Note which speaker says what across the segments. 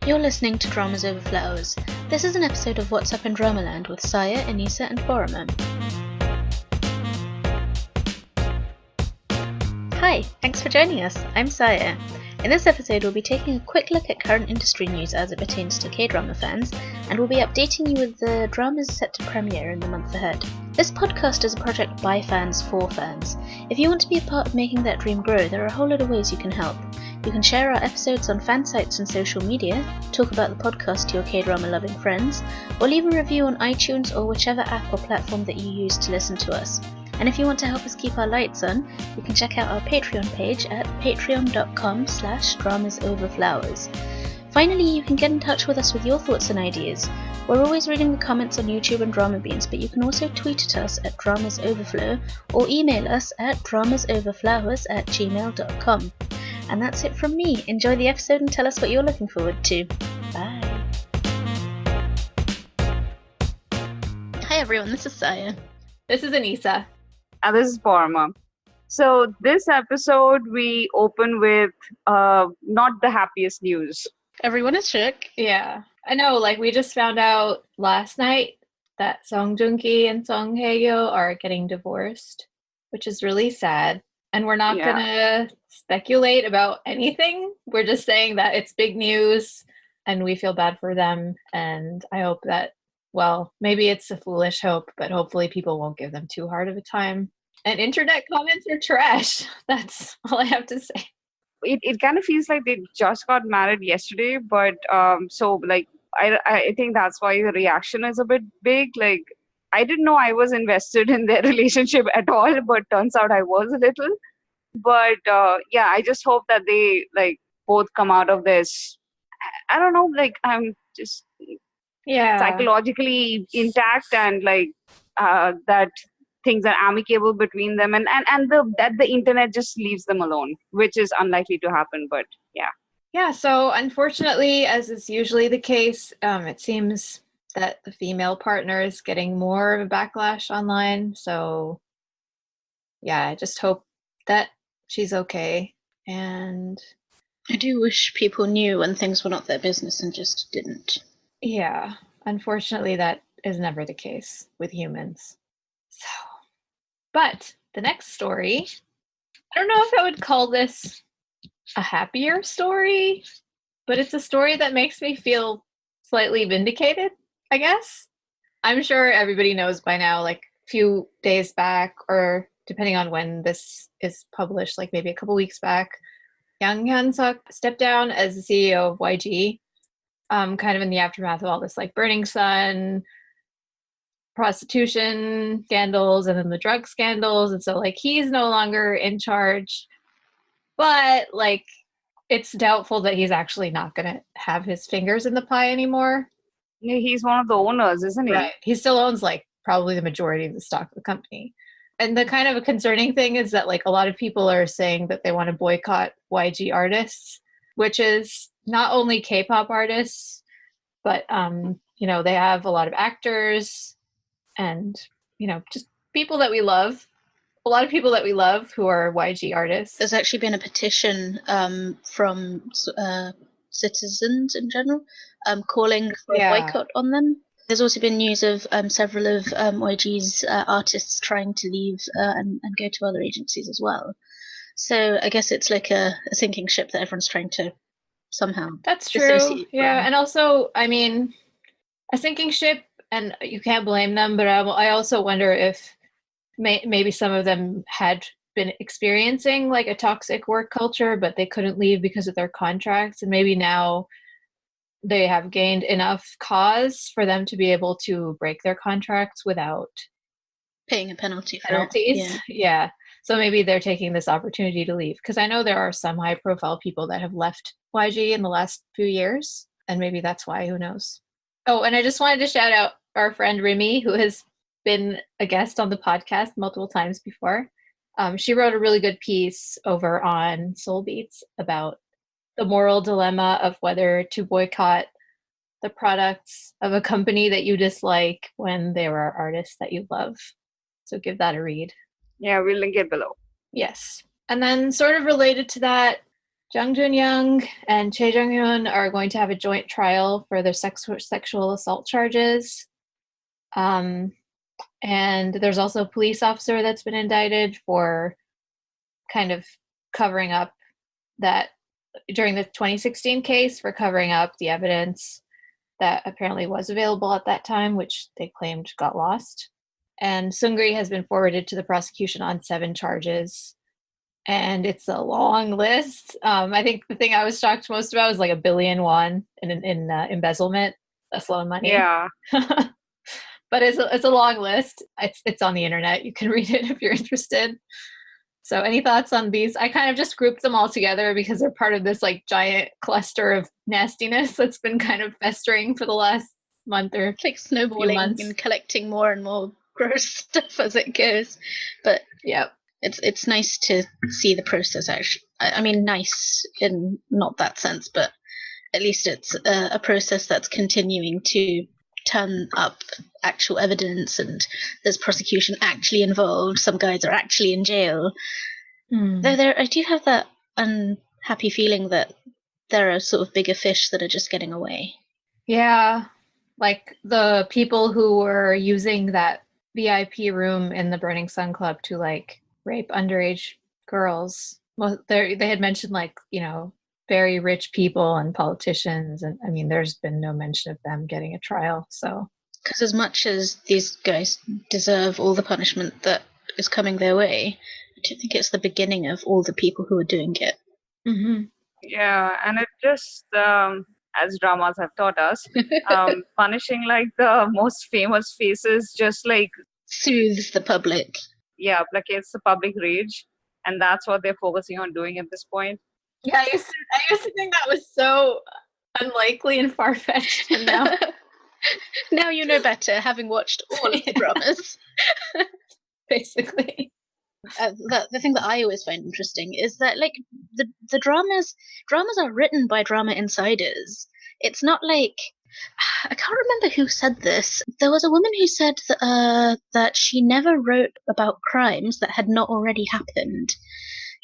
Speaker 1: You're listening to Dramas Over Flowers. This is an episode of What's Up in Dramaland with Saya, Anissa, and Boromir. Hi, thanks for joining us. I'm Saya. In this episode, we'll be taking a quick look at current industry news as it pertains to K-drama fans, and we'll be updating you with the dramas set to premiere in the month ahead. This podcast is a project by fans for fans. If you want to be a part of making that dream grow, there are a whole lot of ways you can help. You can share our episodes on fan sites and social media, talk about the podcast to your K-drama loving friends, or leave a review on iTunes or whichever app or platform that you use to listen to us. And if you want to help us keep our lights on, you can check out our Patreon page at patreon.com/dramasoverflowers. Finally, you can get in touch with us with your thoughts and ideas. We're always reading the comments on YouTube and Drama Beans, but you can also tweet at us at dramasoverflow or email us at dramasoverflowers@gmail.com. And that's it from me. Enjoy the episode and tell us what you're looking forward to. Bye. Hi everyone, this is Saya.
Speaker 2: This is Anissa.
Speaker 3: And this is Parma. So this episode we open with not the happiest news.
Speaker 1: Everyone is shook.
Speaker 2: Yeah. I know, we just found out last night that Song Joong-ki and Song Hae-kyo are getting divorced, which is really sad. And we're not gonna speculate about anything. We're just saying that it's big news and we feel bad for them. And I hope that, maybe it's a foolish hope, but hopefully people won't give them too hard of a time. And internet comments are trash. That's all I have to say.
Speaker 3: It kind of feels like they just got married yesterday, but I think that's why the reaction is a bit big. I didn't know I was invested in their relationship at all, but turns out I was a little. But I just hope that they both come out of this. I don't know, I'm just psychologically intact and that things are amicable between them and that the internet just leaves them alone, which is unlikely to happen, but yeah.
Speaker 2: So unfortunately, as is usually the case, it seems that the female partner is getting more of a backlash online. So I just hope that she's okay. And
Speaker 1: I do wish people knew when things were not their business and just didn't.
Speaker 2: Yeah, unfortunately that is never the case with humans. So, but the next story, I don't know if I would call this a happier story, but it's a story that makes me feel slightly vindicated, I guess. I'm sure everybody knows by now, a few days back, or depending on when this is published, maybe a couple weeks back, Yohan stepped down as the CEO of YG, kind of in the aftermath of all this Burning Sun, prostitution scandals, and then the drug scandals. And so he's no longer in charge, but it's doubtful that he's actually not going to have his fingers in the pie anymore.
Speaker 3: Yeah, he's one of the owners, isn't he?
Speaker 2: Right. He still owns probably the majority of the stock of the company. And the kind of a concerning thing is that a lot of people are saying that they want to boycott YG artists, which is not only K-pop artists, but they have a lot of actors and just people that we love. A lot of people that we love who are YG artists.
Speaker 1: There's actually been a petition from citizens in general calling for a boycott on them. There's also been news of several of YG's artists trying to leave and go to other agencies as well. So I guess it's like a sinking ship that everyone's trying to somehow
Speaker 2: That's true. Yeah, and also, I mean, a sinking ship, and you can't blame them, but I also wonder if maybe some of them had been experiencing a toxic work culture, but they couldn't leave because of their contracts, and maybe now they have gained enough cause for them to be able to break their contracts without
Speaker 1: paying a penalties.
Speaker 2: Yeah. So maybe they're taking this opportunity to leave, because I know there are some high profile people that have left YG in the last few years, and maybe that's why, who knows. Oh, and I just wanted to shout out our friend Remy, who has been a guest on the podcast multiple times before. She wrote a really good piece over on Soul Beats about the moral dilemma of whether to boycott the products of a company that you dislike when there are artists that you love. So give that a read.
Speaker 3: Yeah, we'll link it below.
Speaker 2: Yes. And then sort of related to that, Joon-young and Jong-hoon are going to have a joint trial for their sexual assault charges. And there's also a police officer that's been indicted for kind of covering up that during the 2016 case, for covering up the evidence that apparently was available at that time, which they claimed got lost. And Seungri has been forwarded to the prosecution on 7 charges. And it's a long list. I think the thing I was shocked most about was like 1 billion won in embezzlement. That's a lot of money.
Speaker 3: Yeah.
Speaker 2: But it's a long list. It's on the internet. You can read it if you're interested. So any thoughts on these? I kind of just grouped them all together because they're part of this like giant cluster of nastiness that's been kind of festering for the last month or
Speaker 1: like snowballing and collecting more and more gross stuff as it goes. But
Speaker 2: yeah,
Speaker 1: it's nice to see the process actually. I mean, nice in not that sense, but at least it's a process that's continuing to turn up actual evidence, and there's prosecution actually involved. Some guys are actually in jail. Though I do have that unhappy feeling that there are sort of bigger fish that are just getting away.
Speaker 2: Yeah, like the people who were using that VIP room in the Burning Sun Club to like rape underage girls. Well, they had mentioned like, you know, very rich people and politicians, and I mean, there's been no mention of them getting a trial. So,
Speaker 1: because as much as these guys deserve all the punishment that is coming their way, I don't think it's the beginning of all the people who are doing it.
Speaker 2: Mm-hmm.
Speaker 3: Yeah, and it just, as dramas have taught us, punishing like the most famous faces just like
Speaker 1: soothes the public.
Speaker 3: Yeah, placates the public rage, and that's what they're focusing on doing at this point.
Speaker 2: Yeah, I used to think that was so unlikely and far-fetched, and now
Speaker 1: now you know better, having watched all of the dramas.
Speaker 2: Basically.
Speaker 1: The thing that I always find interesting is that like the dramas are written by drama insiders. It's not like, I can't remember who said this. There was a woman who said that she never wrote about crimes that had not already happened.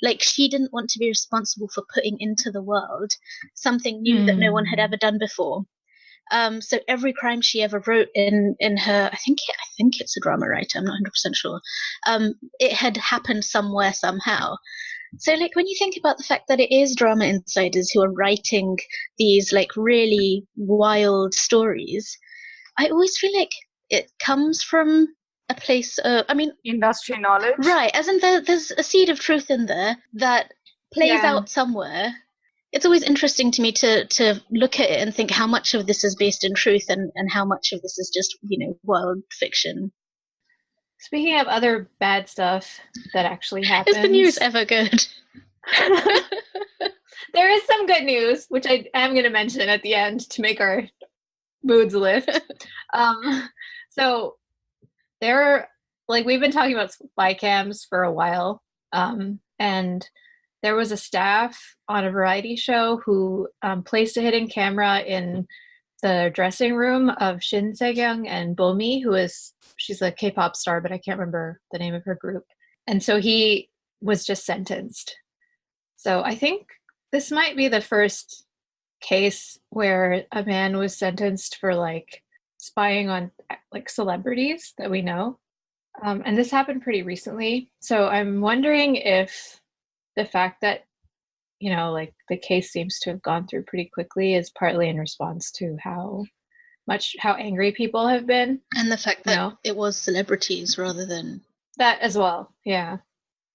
Speaker 1: Like, she didn't want to be responsible for putting into the world something new that no one had ever done before. So every crime she ever wrote in her, I think it's a drama writer, I'm not 100% sure, it had happened somewhere somehow. So like when you think about the fact that it is drama insiders who are writing these like really wild stories, I always feel like it comes from a place of, I mean,
Speaker 3: industry knowledge,
Speaker 1: right? As in there's a seed of truth in there that plays out somewhere. It's always interesting to me to look at it and think how much of this is based in truth and how much of this is just, you know, wild fiction.
Speaker 2: Speaking of other bad stuff that actually happens.
Speaker 1: Is the news ever good?
Speaker 2: There is some good news, which I am going to mention at the end to make our moods lift. So there, like, we've been talking about Spycams for a while, and there was a staff on a variety show who placed a hidden camera in the dressing room of Shin Se-kyung and Bomi, she's a K-pop star, but I can't remember the name of her group. And so he was just sentenced. So I think this might be the first case where a man was sentenced for like spying on like celebrities that we know. And this happened pretty recently. So I'm wondering if the fact that, you know, like the case seems to have gone through pretty quickly is partly in response to how angry people have been.
Speaker 1: And the fact that it was celebrities rather than...
Speaker 2: That as well, yeah.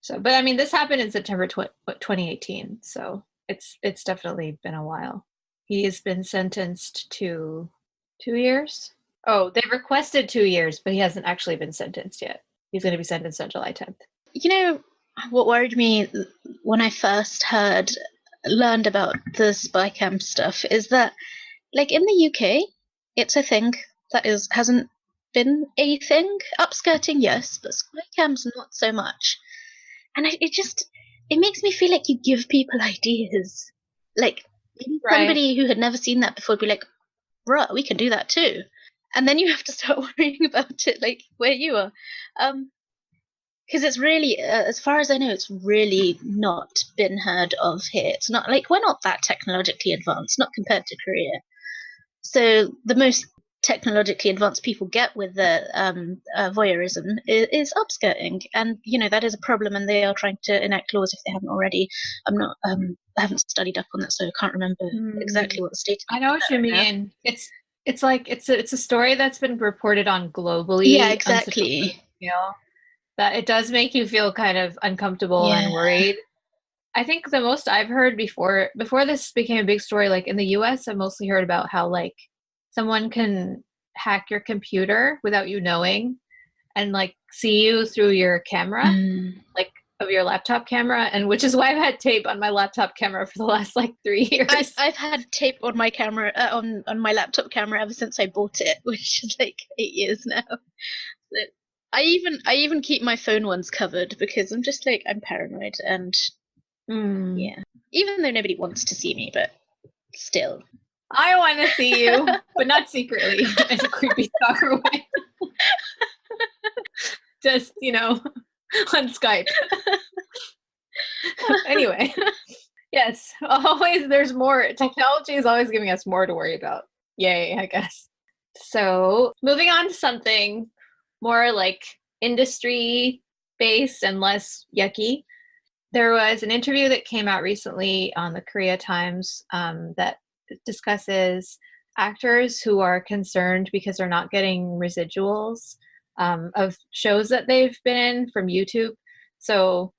Speaker 2: So, but I mean, this happened in September 2018, so it's definitely been a while. He has been sentenced to 2 years. Oh, they requested 2 years, but he hasn't actually been sentenced yet. He's going to be sentenced on July 10th.
Speaker 1: You know, what worried me when I first learned about the Spycam stuff is that, like, in the UK, it's a thing that hasn't been a thing. Upskirting, yes, but Spycam's not so much. And it makes me feel like you give people ideas. Like, maybe somebody who had never seen that before would be like, bruh, we can do that too. And then you have to start worrying about it, like, where you are. Because it's really, as far as I know, it's really not been heard of here. It's not like we're not that technologically advanced, not compared to Korea. So the most technologically advanced people get with the voyeurism is upskirting, and that is a problem, and they are trying to enact laws if they haven't already. I'm not, I haven't studied up on that, so I can't remember exactly what the state.
Speaker 2: I know what you mean. It's like it's a story that's been reported on globally.
Speaker 1: Yeah, exactly.
Speaker 2: That it does make you feel kind of uncomfortable and worried. I think the most I've heard before this became a big story, like in the US, I've mostly heard about how like someone can hack your computer without you knowing and like see you through your camera, like of your laptop camera, and which is why I've had tape on my laptop camera for the last like 3 years.
Speaker 1: I've had tape on my camera on my laptop camera ever since I bought it, which is like 8 years now. I even keep my phone ones covered because I'm just like, I'm paranoid, and yeah, even though nobody wants to see me, but still.
Speaker 2: I want to see you, but not secretly in a creepy stalker way. Just, on Skype. Anyway, yes, always there's more. Technology is always giving us more to worry about. Yay, I guess. So moving on to something more like industry based and less yucky. There was an interview that came out recently on the Korea Times that discusses actors who are concerned because they're not getting residuals of shows that they've been in from YouTube. So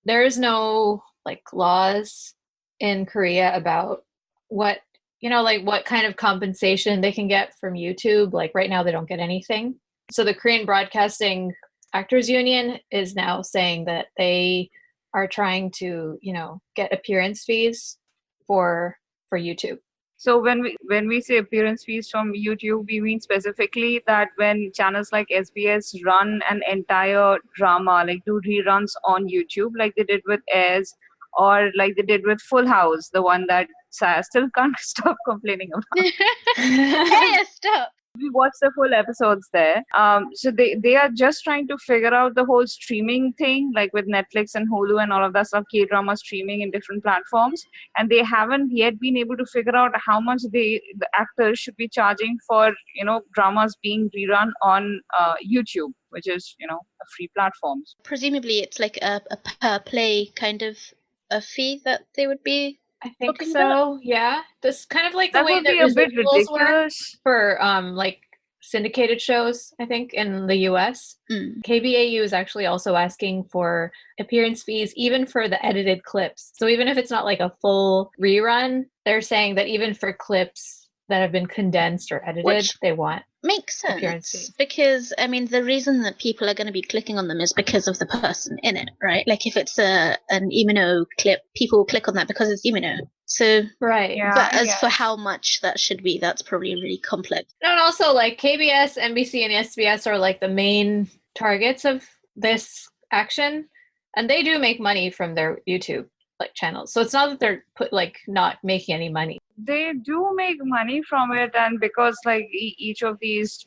Speaker 2: there is no like laws in Korea about what what kind of compensation they can get from YouTube. Like right now they don't get anything. So the Korean Broadcasting Actors Union is now saying that they are trying to, get appearance fees for YouTube.
Speaker 3: So when we say appearance fees from YouTube, we mean specifically that when channels like SBS run an entire drama, like do reruns on YouTube, like they did with Airs, or like they did with Full House, the one that Saya still can't stop complaining about.
Speaker 1: Hey, stop!
Speaker 3: We watched the full episodes there. So they are just trying to figure out the whole streaming thing, like with Netflix and Hulu and all of that stuff, K-drama streaming in different platforms, and they haven't yet been able to figure out how much the actors should be charging for dramas being rerun on YouTube, which is a free platform.
Speaker 1: Presumably, it's like a per play kind of a fee that they would be.
Speaker 2: I think so. Yeah, this kind of like the
Speaker 3: That
Speaker 2: way
Speaker 3: would
Speaker 2: that
Speaker 3: be a bit
Speaker 2: residuals work
Speaker 3: ridiculous.
Speaker 2: for like syndicated shows. I think in the US, KBAU is actually also asking for appearance fees even for the edited clips. So even if it's not like a full rerun, they're saying that even for clips that have been condensed or edited, they want
Speaker 1: makes sense, because I mean the reason that people are going to be clicking on them is because of the person in it, right? Like if it's an Imino clip, people will click on that because it's Imino. So
Speaker 2: right,
Speaker 3: yeah,
Speaker 1: but as for how much that should be, that's probably really complex.
Speaker 2: And also like KBS, NBC, and SBS are like the main targets of this action, and they do make money from their YouTube like channels. So it's not that they're not making any money.
Speaker 3: They do make money from it, and because like each of these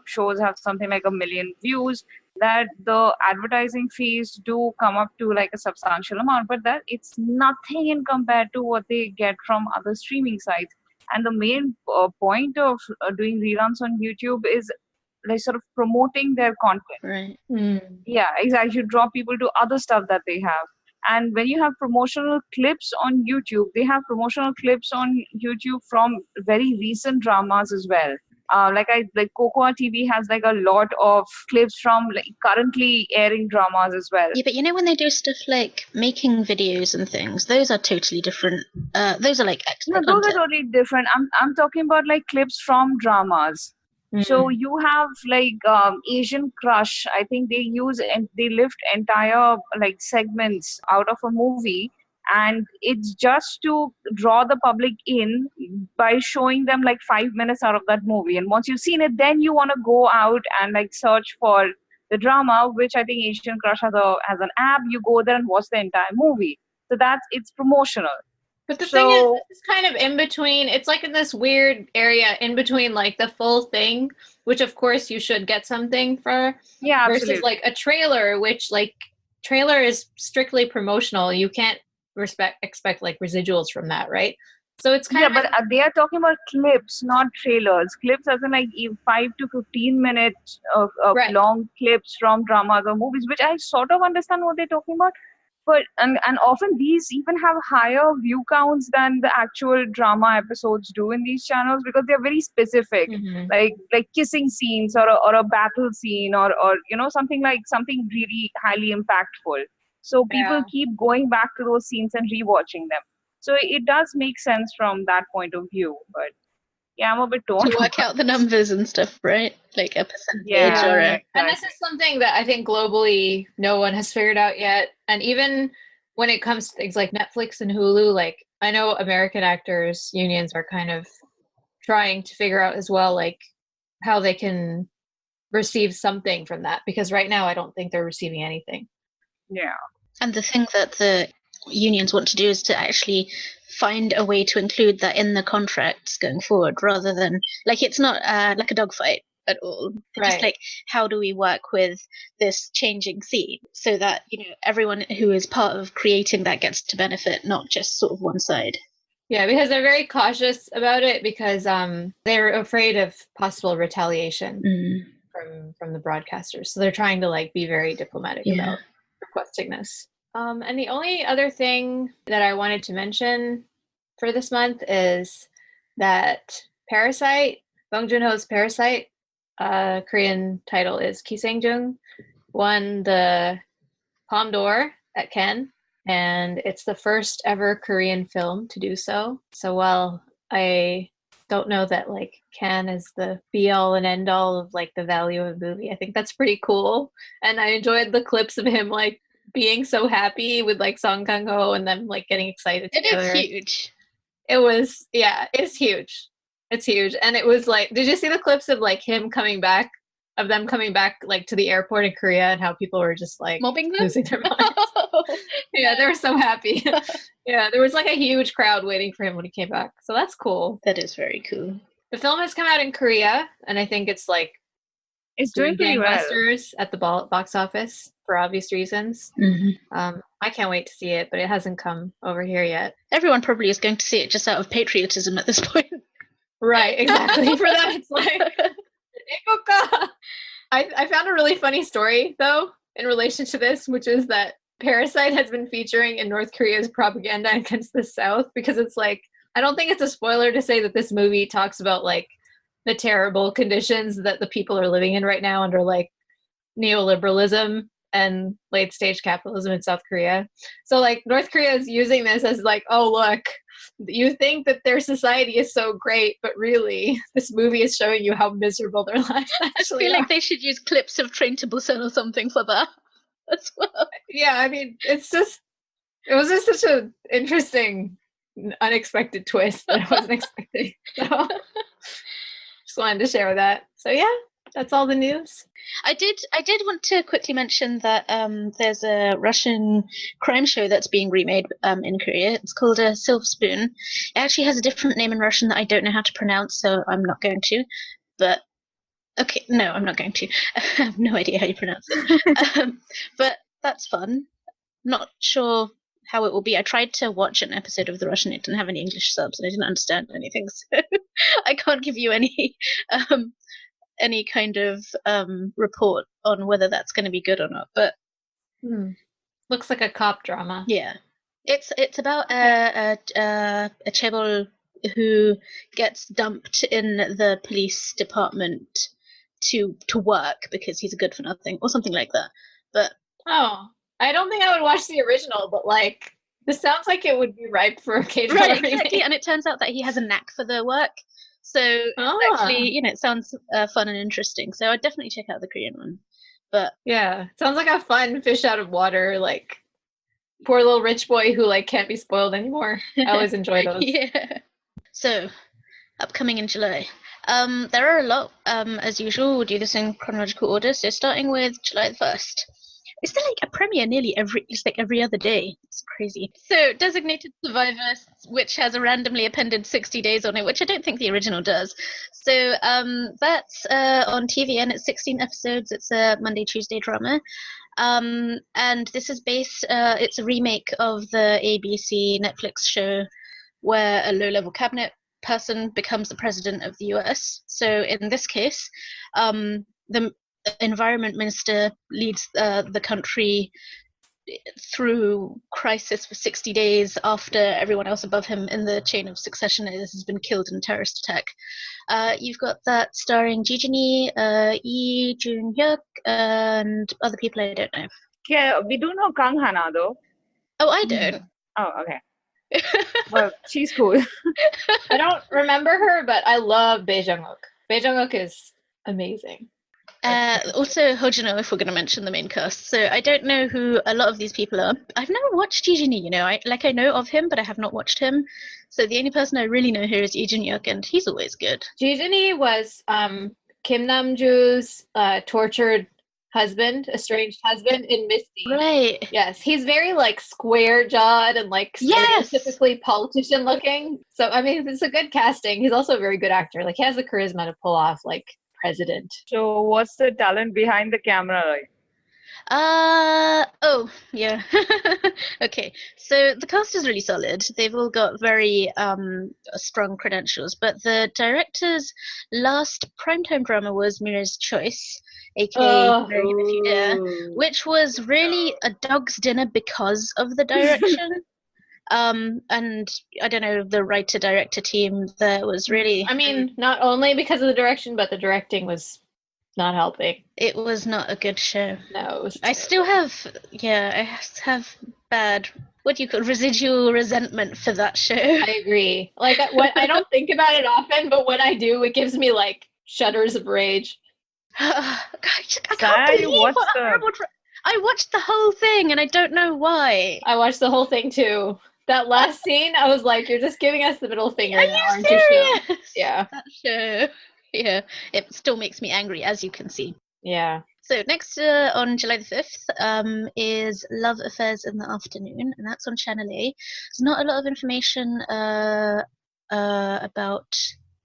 Speaker 3: shows have something like 1 million views, that the advertising fees do come up to like a substantial amount, but that it's nothing in compared to what they get from other streaming sites. And the main point of doing reruns on YouTube is like sort of promoting their content.
Speaker 1: Right.
Speaker 3: Yeah, exactly. You draw people to other stuff that they have. And when you have promotional clips on YouTube, they have promotional clips on YouTube from very recent dramas as well. Like Cocoa TV has like a lot of clips from like currently airing dramas as well.
Speaker 1: Yeah, but when they do stuff like making videos and things, those are totally different. Those are like extra content.
Speaker 3: Those are totally different. I'm talking about like clips from dramas. So you have like Asian Crush. I think they use and they lift entire like segments out of a movie, and it's just to draw the public in by showing them like 5 minutes out of that movie. And once you've seen it, then you want to go out and like search for the drama, which I think Asian Crush has an app. You go there and watch the entire movie. So it's promotional.
Speaker 2: But the thing is, this is kind of in between. It's like in this weird area in between, like the full thing, which of course you should get something for,
Speaker 3: Yeah,
Speaker 2: versus
Speaker 3: absolutely.
Speaker 2: like a trailer, which like trailer is strictly promotional. You can't expect like residuals from that, right? So it's kind
Speaker 3: Yeah,
Speaker 2: of
Speaker 3: but they are talking about clips, not trailers. Clips as in like 5 to 15 minutes of
Speaker 2: right.
Speaker 3: long clips from dramas or movies, which I sort of understand what they're talking about. But and often these even have higher view counts than the actual drama episodes do in these channels because they're very specific,
Speaker 2: Mm-hmm.
Speaker 3: like kissing scenes or a battle scene or something really highly impactful. So people
Speaker 2: Yeah.
Speaker 3: keep going back to those scenes and rewatching them. So it does make sense from that point of view. But yeah, I'm a bit torn
Speaker 1: To work
Speaker 3: about
Speaker 1: out the
Speaker 3: this.
Speaker 1: numbers and stuff, right? Like a percentage or
Speaker 2: Yeah.
Speaker 1: a.
Speaker 2: And this is something that I think globally no one has figured out yet. And even when it comes to things like Netflix and Hulu, like I know American actors unions are kind of trying to figure out as well, like how they can receive something from that. Because right now I don't think they're receiving anything.
Speaker 3: Yeah.
Speaker 1: And the thing that the unions want to do is to actually find a way to include that in the contracts going forward, rather than like it's not like a dogfight at all. They're just
Speaker 2: Right.
Speaker 1: like, how do we work with this changing scene so that everyone who is part of creating that gets to benefit, not just sort of one side.
Speaker 2: Yeah, because they're very cautious about it because they're afraid of possible retaliation from the broadcasters. So they're trying to like be very diplomatic about requesting this. And the only other thing that I wanted to mention for this month is that Parasite, Bong Joon-ho's Parasite, Korean title is Ki Sang-jung, won the Palme d'Or at Cannes, and it's the first ever Korean film to do so. So while I don't know that like Cannes is the be all and end all of like the value of a movie, I think that's pretty cool. And I enjoyed the clips of him like being so happy with like Song Kang-ho and them like getting excited together.
Speaker 1: It is huge.
Speaker 2: It was, yeah, it's huge. It's huge. And it was like, did you see the clips of like him coming back, of them coming back like to the airport in Korea and how people were just like
Speaker 1: Mobbing them?
Speaker 2: losing their minds? Yeah, they were so happy. Yeah, there was like a huge crowd waiting for him when he came back. So that's cool.
Speaker 1: That is very cool.
Speaker 2: The film has come out in Korea, and I think it's like
Speaker 3: It's doing pretty well.
Speaker 2: gangbusters at the box office for obvious reasons. I can't wait to see it, but it hasn't come over here yet.
Speaker 1: Everyone probably is going to see it just out of patriotism at this point.
Speaker 2: Right, exactly. For them, it's like, I found a really funny story, though, in relation to this, which is that Parasite has been featuring in North Korea's propaganda against the South, because it's like, I don't think it's a spoiler to say that this movie talks about, like, the terrible conditions that the people are living in right now under, like, neoliberalism and late stage capitalism in South Korea. So like North Korea is using this as like, oh look, you think that their society is so great, but really this movie is showing you how miserable their lives actually
Speaker 1: I feel
Speaker 2: are.
Speaker 1: like they should use clips of Train to Busan or something for that as well.
Speaker 2: Yeah, I mean, it was just such an interesting, unexpected twist that I wasn't expecting. So just wanted to share that. So yeah, that's all the news.
Speaker 1: I did want to quickly mention that there's a Russian crime show that's being remade in Korea. It's called Silver Spoon. It actually has a different name in Russian that I don't know how to pronounce, so I'm not going to. But okay, no, I'm not going to. I have no idea how you pronounce it. But that's fun. Not sure how it will be. I tried to watch an episode of the Russian. It didn't have any English subs, and I didn't understand anything, so I can't give you any kind of report on whether that's going to be good or not. But
Speaker 2: looks like a cop drama.
Speaker 1: Yeah, it's about a chaebol who gets dumped in the police department to work because he's a good for nothing or something like that. But
Speaker 2: I don't think I would watch the original, but like this sounds like it would be ripe for a K-drama
Speaker 1: right, exactly. And it turns out that he has a knack for the work. So actually, it sounds fun and interesting. So I'd definitely check out the Korean one. But
Speaker 2: yeah, sounds like a fun fish out of water, like poor little rich boy who like can't be spoiled anymore. I always enjoy those.
Speaker 1: Yeah. So upcoming in July. There are a lot. As usual, we'll do this in chronological order. So starting with July the 1st. Is there like a premiere nearly every other day? It's crazy. So Designated Survivor, which has a randomly appended 60 days on it, which I don't think the original does. So that's on TVN. It's 16 episodes. It's a Monday, Tuesday drama. And this is based, it's a remake of the ABC Netflix show where a low-level cabinet person becomes the president of the US. So in this case, the environment minister leads the country through crisis for 60 days after everyone else above him in the chain of succession has been killed in a terrorist attack. You've got that starring Ji Jin-hee, Lee Joon-young, and other people I don't know.
Speaker 3: Yeah, we do know Kang Hana though.
Speaker 1: Oh, I don't.
Speaker 3: Oh, okay. Well, she's cool.
Speaker 2: I don't remember her, but I love Bae Jung-wook. Bae Jung-wook is amazing.
Speaker 1: Also Ho Jin-ho, if we're going to mention the main cast. So I don't know who a lot of these people are. I've never watched Ji Jin-hee, I know of him, but I have not watched him. So the only person I really know here is Lee Joon-young, and he's always good.
Speaker 2: Ji Jin-hee was Kim Nam-joo's tortured husband, estranged husband in Misty.
Speaker 1: Right.
Speaker 2: Yes, he's very like square-jawed and like stereotypically politician looking. So I mean, it's a good casting. He's also a very good actor. Like he has the charisma to pull off like president.
Speaker 3: So what's the talent behind the camera like?
Speaker 1: Okay, so the cast is really solid. They've all got very strong credentials, but the director's last primetime drama was Mira's Choice, aka Marrying Him If You Dare, which was really a dog's dinner because of the direction. And I don't know, the writer-director team there was really...
Speaker 2: I mean, not only because of the direction, but the directing was not helping.
Speaker 1: It was not a good show.
Speaker 2: No, it was
Speaker 1: I still have, I have bad, what do you call, residual resentment for that show.
Speaker 2: I agree. Like, I don't think about it often, but when I do, it gives me, like, shudders of rage.
Speaker 1: I can't believe what I watched the whole thing, and I don't know why.
Speaker 2: I watched the whole thing, too. That last scene, I was like, you're just giving us the middle finger
Speaker 1: Are
Speaker 2: now,
Speaker 1: you
Speaker 2: aren't
Speaker 1: serious?
Speaker 2: you? Yeah.
Speaker 1: That show. Yeah, it still makes me angry, as you can see.
Speaker 2: Yeah.
Speaker 1: So next on July the 5th is Love Affairs in the Afternoon, and that's on Channel A. There's not a lot of information about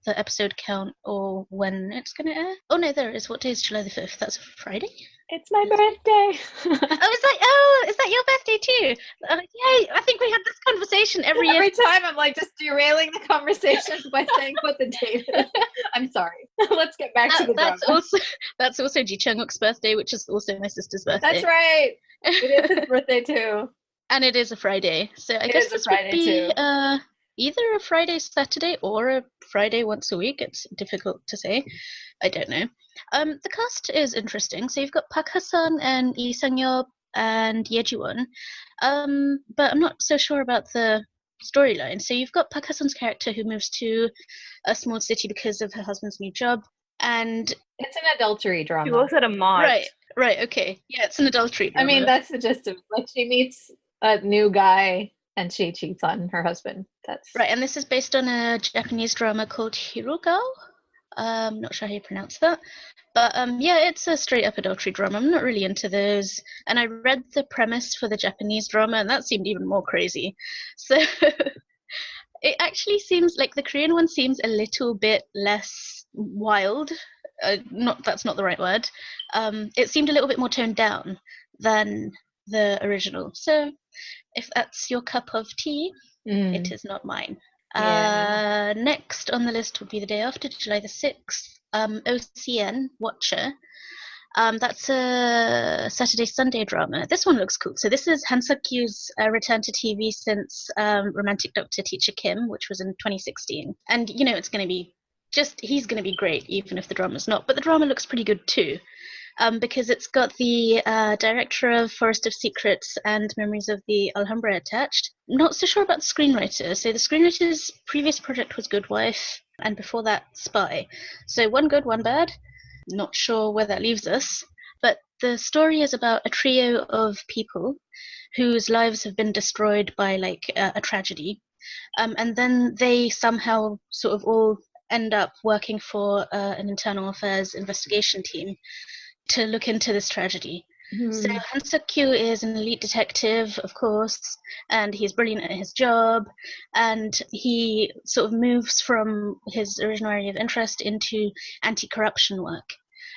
Speaker 1: the episode count or when it's going to air. Oh no, there is. What day is July the 5th? That's a Friday?
Speaker 2: It's my birthday.
Speaker 1: Is that your birthday too? Yay, I think we had this conversation every year.
Speaker 2: Every time I'm like just derailing the conversation by saying what the date is. I'm sorry. Let's get back to the drama.
Speaker 1: That's also Ji Chang-wook's birthday, which is also my sister's birthday.
Speaker 2: That's right. It is his birthday too.
Speaker 1: And it is a Friday. So I guess this would be either a Friday, Saturday, or a Friday once a week. It's difficult to say. I don't know. The cast is interesting. So you've got Park Ha-sung and Lee Sang-yeop and Ye Ji-won. But I'm not so sure about the storyline. So you've got Park Ha-sung's character who moves to a small city because of her husband's new job. And
Speaker 2: it's an adultery drama.
Speaker 3: She works at a mart.
Speaker 1: Right, okay. Yeah, it's an adultery drama.
Speaker 2: I mean, that's the gist of it. Like, she meets a new guy and she cheats on her husband. That's
Speaker 1: right, and this is based on a Japanese drama called Hirogao. I'm not sure how you pronounce that. But it's a straight up adultery drama. I'm not really into those. And I read the premise for the Japanese drama, and that seemed even more crazy. So it actually seems like the Korean one seems a little bit less wild. That's not the right word. It seemed a little bit more toned down than the original. So if that's your cup of tea, it is not mine. Yeah. Next on the list would be the day after, July the 6th, OCN Watcher. That's a Saturday-Sunday drama. This one looks cool. So this is Han Suk-yu's return to TV since Romantic Doctor Teacher Kim, which was in 2016. And, it's going to be he's going to be great, even if the drama's not. But the drama looks pretty good too. Because it's got the director of Forest of Secrets and Memories of the Alhambra attached. Not so sure about the screenwriter. So the screenwriter's previous project was Good Wife, and before that, Spy. So one good, one bad. Not sure where that leaves us. But the story is about a trio of people whose lives have been destroyed by a tragedy. And then they somehow sort of all end up working for an internal affairs investigation team to look into this tragedy. So Han Suk-kyu is an elite detective, of course, and he's brilliant at his job, and he sort of moves from his original area of interest into anti-corruption work,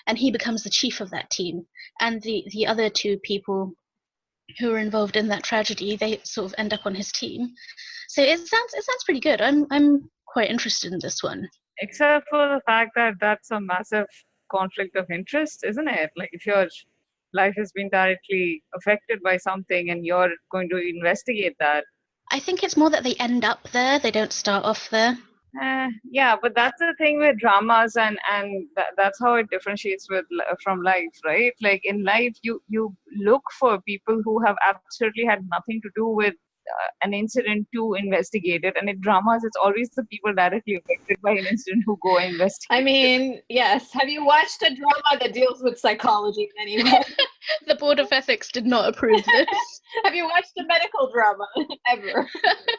Speaker 1: and he becomes the chief of that team. And the other two people who are involved in that tragedy, they sort of end up on his team. So it sounds pretty good. I'm quite interested in this one.
Speaker 3: Except for the fact that that's a massive conflict of interest, isn't it? Like if your life has been directly affected by something and you're going to investigate that.
Speaker 1: I think it's more that they end up there. They don't start off there.
Speaker 3: Yeah, but that's the thing with dramas, and that's how it differentiates from life, right? Like in life, you look for people who have absolutely had nothing to do with an incident to investigate it, and in dramas, it's always the people directly affected by an incident who go investigate.
Speaker 2: I mean, yes. Have you watched a drama that deals with psychology in any way?
Speaker 1: The Board of Ethics did not approve this.
Speaker 2: Have you watched a medical drama ever?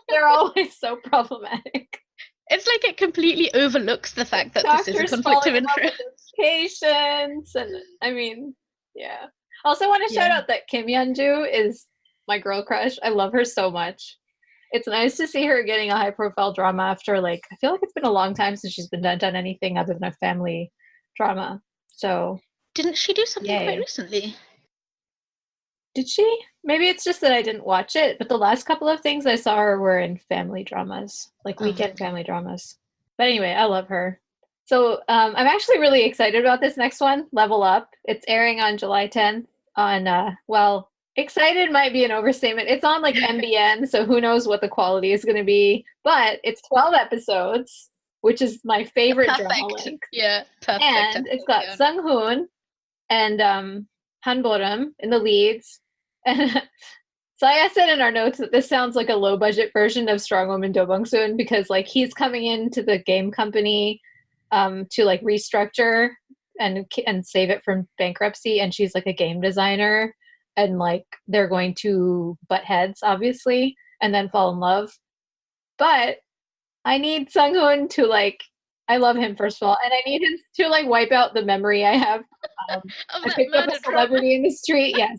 Speaker 2: They're always so problematic.
Speaker 1: It's like it completely overlooks the fact that this is a conflict of interest.
Speaker 2: Patients, and I mean, yeah. Also, want to shout out that Kim Yeon-ju is my girl crush. I love her so much. It's nice to see her getting a high-profile drama after, like, I feel like it's been a long time since she's been done anything other than a family drama. So,
Speaker 1: didn't she do something quite recently?
Speaker 2: Did she? Maybe it's just that I didn't watch it, but the last couple of things I saw her were in family dramas, like weekend family dramas. But anyway, I love her. So I'm actually really excited about this next one, Level Up. It's airing on July 10th on, well, excited might be an overstatement. It's on like MBN, so who knows what the quality is going to be. But it's 12 episodes, which is my favorite drama length.
Speaker 1: Yeah, perfect.
Speaker 2: And it's got Sung-hoon and Han Borum in the leads. And Saya said in our notes that this sounds like a low-budget version of Strong Woman Do Bong-soon because, like, he's coming into the game company to, like, restructure and save it from bankruptcy, and she's, like, a game designer, and, like, they're going to butt heads, obviously, and then fall in love. But I need Sung-hoon to, like, I love him, first of all, and I need him to, like, wipe out the memory I have. I picked up a celebrity in the street, yes.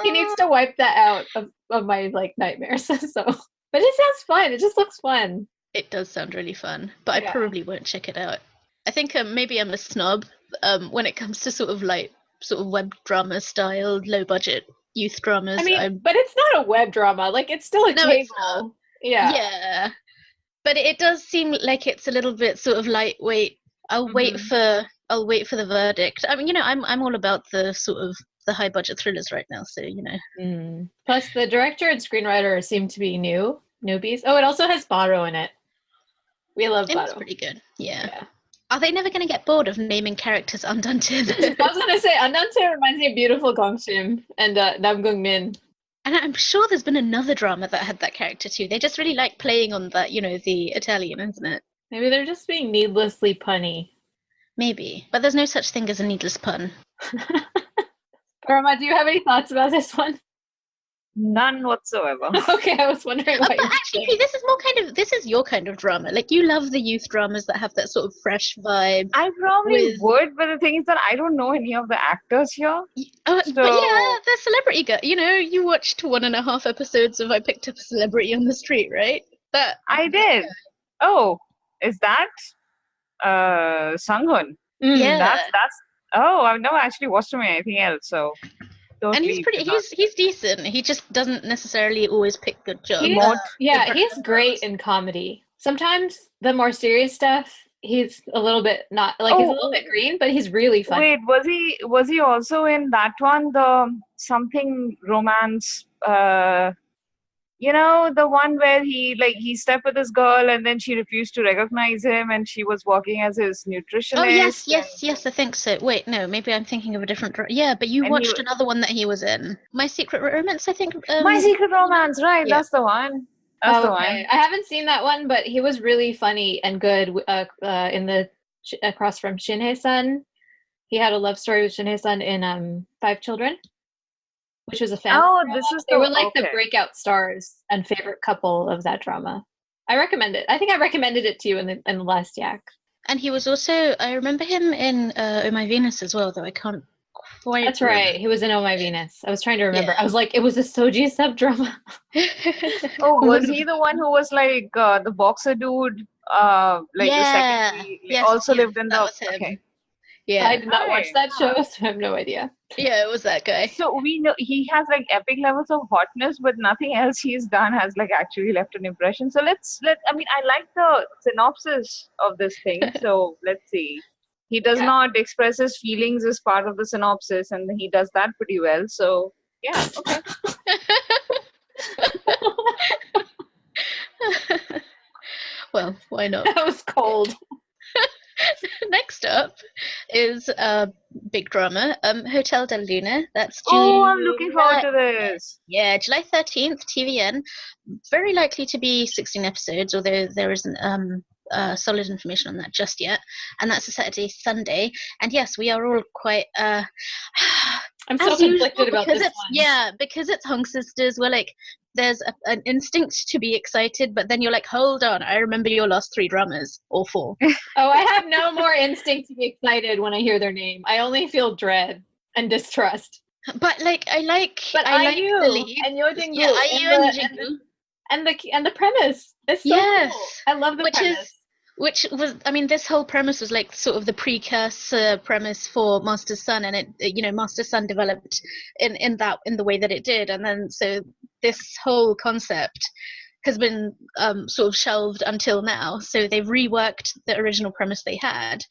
Speaker 2: He needs to wipe that out of my, like, nightmares. So, but it sounds fun. It just looks fun.
Speaker 1: It does sound really fun, but I probably won't check it out. I think maybe I'm a snob when it comes to sort of web drama style, low budget youth dramas.
Speaker 2: I mean, but it's not a web drama. Like, it's still a cable.
Speaker 1: Yeah. But it does seem like it's a little bit sort of lightweight. I'll wait for the verdict. I mean, I'm all about the sort of the high budget thrillers right now, so
Speaker 2: Plus the director and screenwriter seem to be newbies. Oh, it also has Baro in it. We love Baro.
Speaker 1: It's pretty good. Yeah. Are they never going to get bored of naming characters Undaunted?
Speaker 2: I was going to say Undaunted reminds me of Beautiful Gongsim and Nam Gung-min.
Speaker 1: And I'm sure there's been another drama that had that character too. They just really like playing on that, the Italian, isn't it?
Speaker 2: Maybe they're just being needlessly punny.
Speaker 1: Maybe. But there's no such thing as a needless pun.
Speaker 2: Parma, do you have any thoughts about this one?
Speaker 3: None whatsoever.
Speaker 2: Okay, I was wondering why.
Speaker 1: Actually, this is your kind of drama. Like, you love the youth dramas that have that sort of fresh vibe.
Speaker 3: I probably would, but the thing is that I don't know any of the actors here.
Speaker 1: But yeah, the celebrity guy. You watched 1.5 episodes of I Picked Up a Celebrity on the Street, right?
Speaker 3: I did. Oh, is that Sung-hoon?
Speaker 1: Yeah.
Speaker 3: That's. Oh, I've never actually watched him in anything else, so.
Speaker 1: And he's decent. He just doesn't necessarily always pick good jobs.
Speaker 2: He's great in comedy. Sometimes the more serious stuff, he's a little bit not like he's a little bit green, but he's really funny.
Speaker 3: Wait, was he also in that one, the something romance? The one where he slept with this girl and then she refused to recognize him and she was working as his nutritionist.
Speaker 1: Oh, yes, I think so. Wait, no, maybe I'm thinking of a different... Yeah, but you watched another one that he was in. My Secret Romance, I think.
Speaker 3: My Secret Romance, right. Yeah. That's the one. That's the one.
Speaker 2: I haven't seen that one, but he was really funny and good in the across from Shin Hye-sun. He had a love story with Shin Hye-sun in 5 Children. Which was a family drama. They were like the breakout stars and favorite couple of that drama. I recommend it. I think I recommended it to you in the last yak.
Speaker 1: And he was also, I remember him in Oh My Venus as well, though I can't quite.
Speaker 2: That's right. He was in Oh My Venus. I was trying to remember.
Speaker 1: Yeah.
Speaker 2: I was like, it was a Soji sub-drama.
Speaker 3: Oh, was he the one who was like the boxer dude? Like the second
Speaker 1: Yeah.
Speaker 3: he
Speaker 1: Yes,
Speaker 3: also
Speaker 1: yes,
Speaker 3: lived in
Speaker 1: that
Speaker 3: the.
Speaker 1: was him.
Speaker 3: Okay.
Speaker 1: Yeah.
Speaker 2: I did not watch
Speaker 3: Right.
Speaker 2: that show, so I have no idea.
Speaker 1: Yeah, it was that guy.
Speaker 3: So we know he has like epic levels of hotness, but nothing else he's done has like actually left an impression. So I mean, I like the synopsis of this thing. So let's see. He does
Speaker 2: Yeah.
Speaker 3: not express his feelings as part of the synopsis, and he does that pretty well. So yeah, okay.
Speaker 1: Well, why not?
Speaker 2: That was cold.
Speaker 1: Next up is big drama, Hotel del Luna. That's
Speaker 3: Oh, I'm looking forward to this.
Speaker 1: Yeah, July 13th, TVN. Very likely to be 16 episodes, although there isn't solid information on that just yet. And that's a Saturday, Sunday. And yes, we are all quite
Speaker 2: I'm so conflicted about
Speaker 1: because
Speaker 2: this
Speaker 1: it's
Speaker 2: one.
Speaker 1: yeah, because it's Hung Sisters. We're like, there's an instinct to be excited, but then you're like, hold on, I remember your last 3 dramas or 4.
Speaker 2: Oh, I have no more instinct to be excited when I hear their name. I only feel dread and distrust.
Speaker 1: But like, I like
Speaker 2: IU
Speaker 1: the lead.
Speaker 2: and Yojin-gu
Speaker 1: Yeah, IU and Yojin-gu.
Speaker 2: and the premise. It's so
Speaker 1: Yes,
Speaker 2: cool. I love the premise.
Speaker 1: Which was, I mean, this whole premise was like sort of the precursor premise for Master's Sun, and it, you know, Master's Sun developed in the way that it did, and then so this whole concept has been sort of shelved until now. So they've reworked the original premise they had,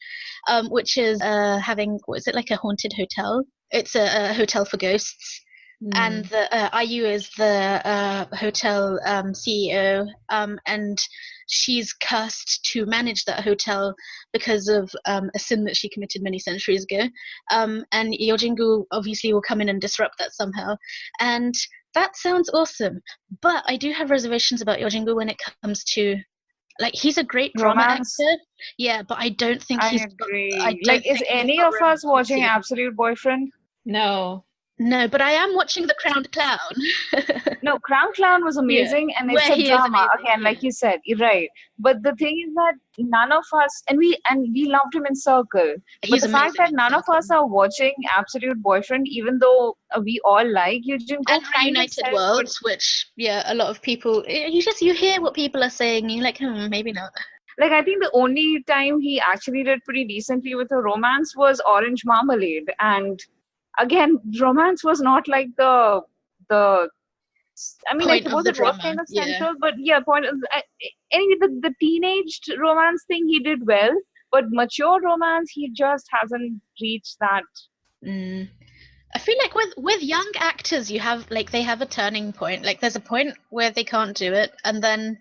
Speaker 1: which is having, what is it, like a haunted hotel? It's a hotel for ghosts. And the IU is the hotel CEO, and she's cursed to manage that hotel because of a sin that she committed many centuries ago. And Yojin-gu obviously will come in and disrupt that somehow. And that sounds awesome. But I do have reservations about Yojin-gu when it comes to, like, he's a great drama
Speaker 3: Romance.
Speaker 1: actor. Yeah, but I don't think
Speaker 3: I
Speaker 1: he's
Speaker 3: agree.
Speaker 1: I don't
Speaker 3: Like, is
Speaker 1: think he's
Speaker 3: any
Speaker 1: got
Speaker 3: of us watching
Speaker 1: romance.
Speaker 3: Absolute Boyfriend?
Speaker 2: No.
Speaker 1: No, but I am watching The Crowned Clown.
Speaker 3: No, Crown Clown was amazing, and it's
Speaker 1: Where
Speaker 3: a
Speaker 1: he is
Speaker 3: drama
Speaker 1: amazing,
Speaker 3: again, like you said. You're right, but the thing is that none of us, and we loved him in Circle. But
Speaker 1: He's
Speaker 3: the fact
Speaker 1: amazing
Speaker 3: that
Speaker 1: in
Speaker 3: none of
Speaker 1: Circle.
Speaker 3: us are watching Absolute Boyfriend, even though we all like Eugene,
Speaker 1: And Reunited Worlds, which a lot of people, you hear what people are saying, and you're like, maybe not.
Speaker 3: Like, I think the only time he actually did pretty decently with a romance was Orange Marmalade, and again, romance was not like the. I mean, I
Speaker 1: Point of
Speaker 3: suppose
Speaker 1: the
Speaker 3: it was
Speaker 1: drama,
Speaker 3: kind of
Speaker 1: yeah.
Speaker 3: central, but yeah, anyway, the teenaged romance thing he did well, but mature romance he just hasn't reached that.
Speaker 1: I feel like with young actors, you have like they have a turning point. Like there's a point where they can't do it, and then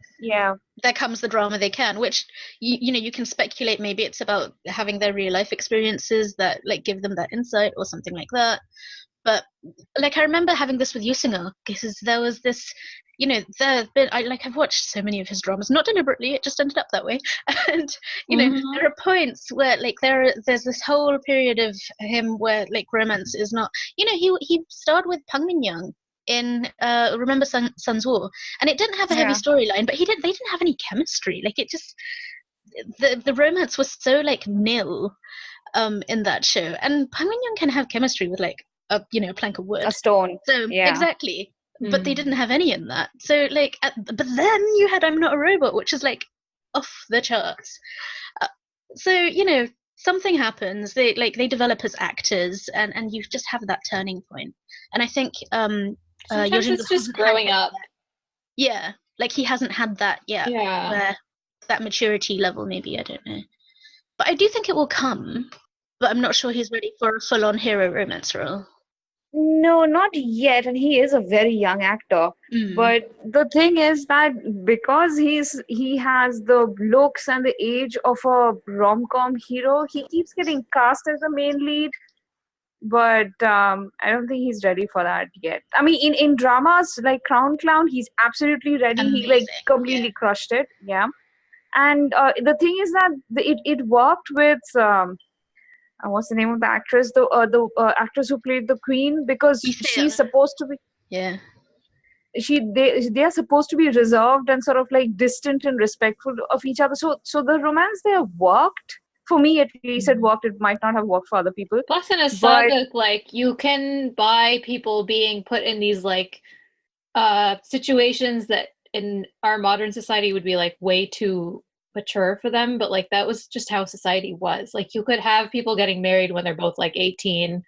Speaker 1: there comes the drama they can. Which you can speculate. Maybe it's about having their real life experiences that like give them that insight or something like that. But like I remember having this with Yusunger because there was this, I've watched so many of his dramas, not deliberately, it just ended up that way. And there are points where like there's this whole period of him where like romance is not, he starred with Pang Min-young in Remember Sun's War, and it didn't have a heavy storyline, but they didn't have any chemistry. Like it just the romance was so like nil in that show, and Pang Min-young can have chemistry with like a plank of wood,
Speaker 3: a stone.
Speaker 1: So exactly, but they didn't have any in that. So like, but then you had I'm Not a Robot, which is like off the charts. So something happens. They develop as actors, and you just have that turning point. And I think
Speaker 2: sometimes it's just growing up.
Speaker 1: Yeah, like he hasn't had that yet.
Speaker 2: Yeah,
Speaker 1: where that maturity level, maybe, I don't know. But I do think it will come. But I'm not sure he's ready for a full-on hero romance role.
Speaker 3: No, not yet, and he is a very young actor. But the thing is that because he has the looks and the age of a rom-com hero, he keeps getting cast as the main lead. But I don't think he's ready for that yet. I mean, in dramas like Crown Clown, he's absolutely ready.
Speaker 1: Amazing,
Speaker 3: he like completely crushed it. Yeah, and the thing is that it worked with. What's the name of the actress? The actress who played the queen, because she's supposed to be.
Speaker 1: Yeah.
Speaker 3: They are supposed to be reserved and sort of like distant and respectful of each other. So the romance there worked, For me, at least, it worked. It might not have worked for other people.
Speaker 2: Plus, in a
Speaker 3: But
Speaker 2: saga, like, you can buy people being put in these, like, situations that in our modern society would be, like, way too mature for them, but, like, that was just how society was. Like, you could have people getting married when they're both, like, 18,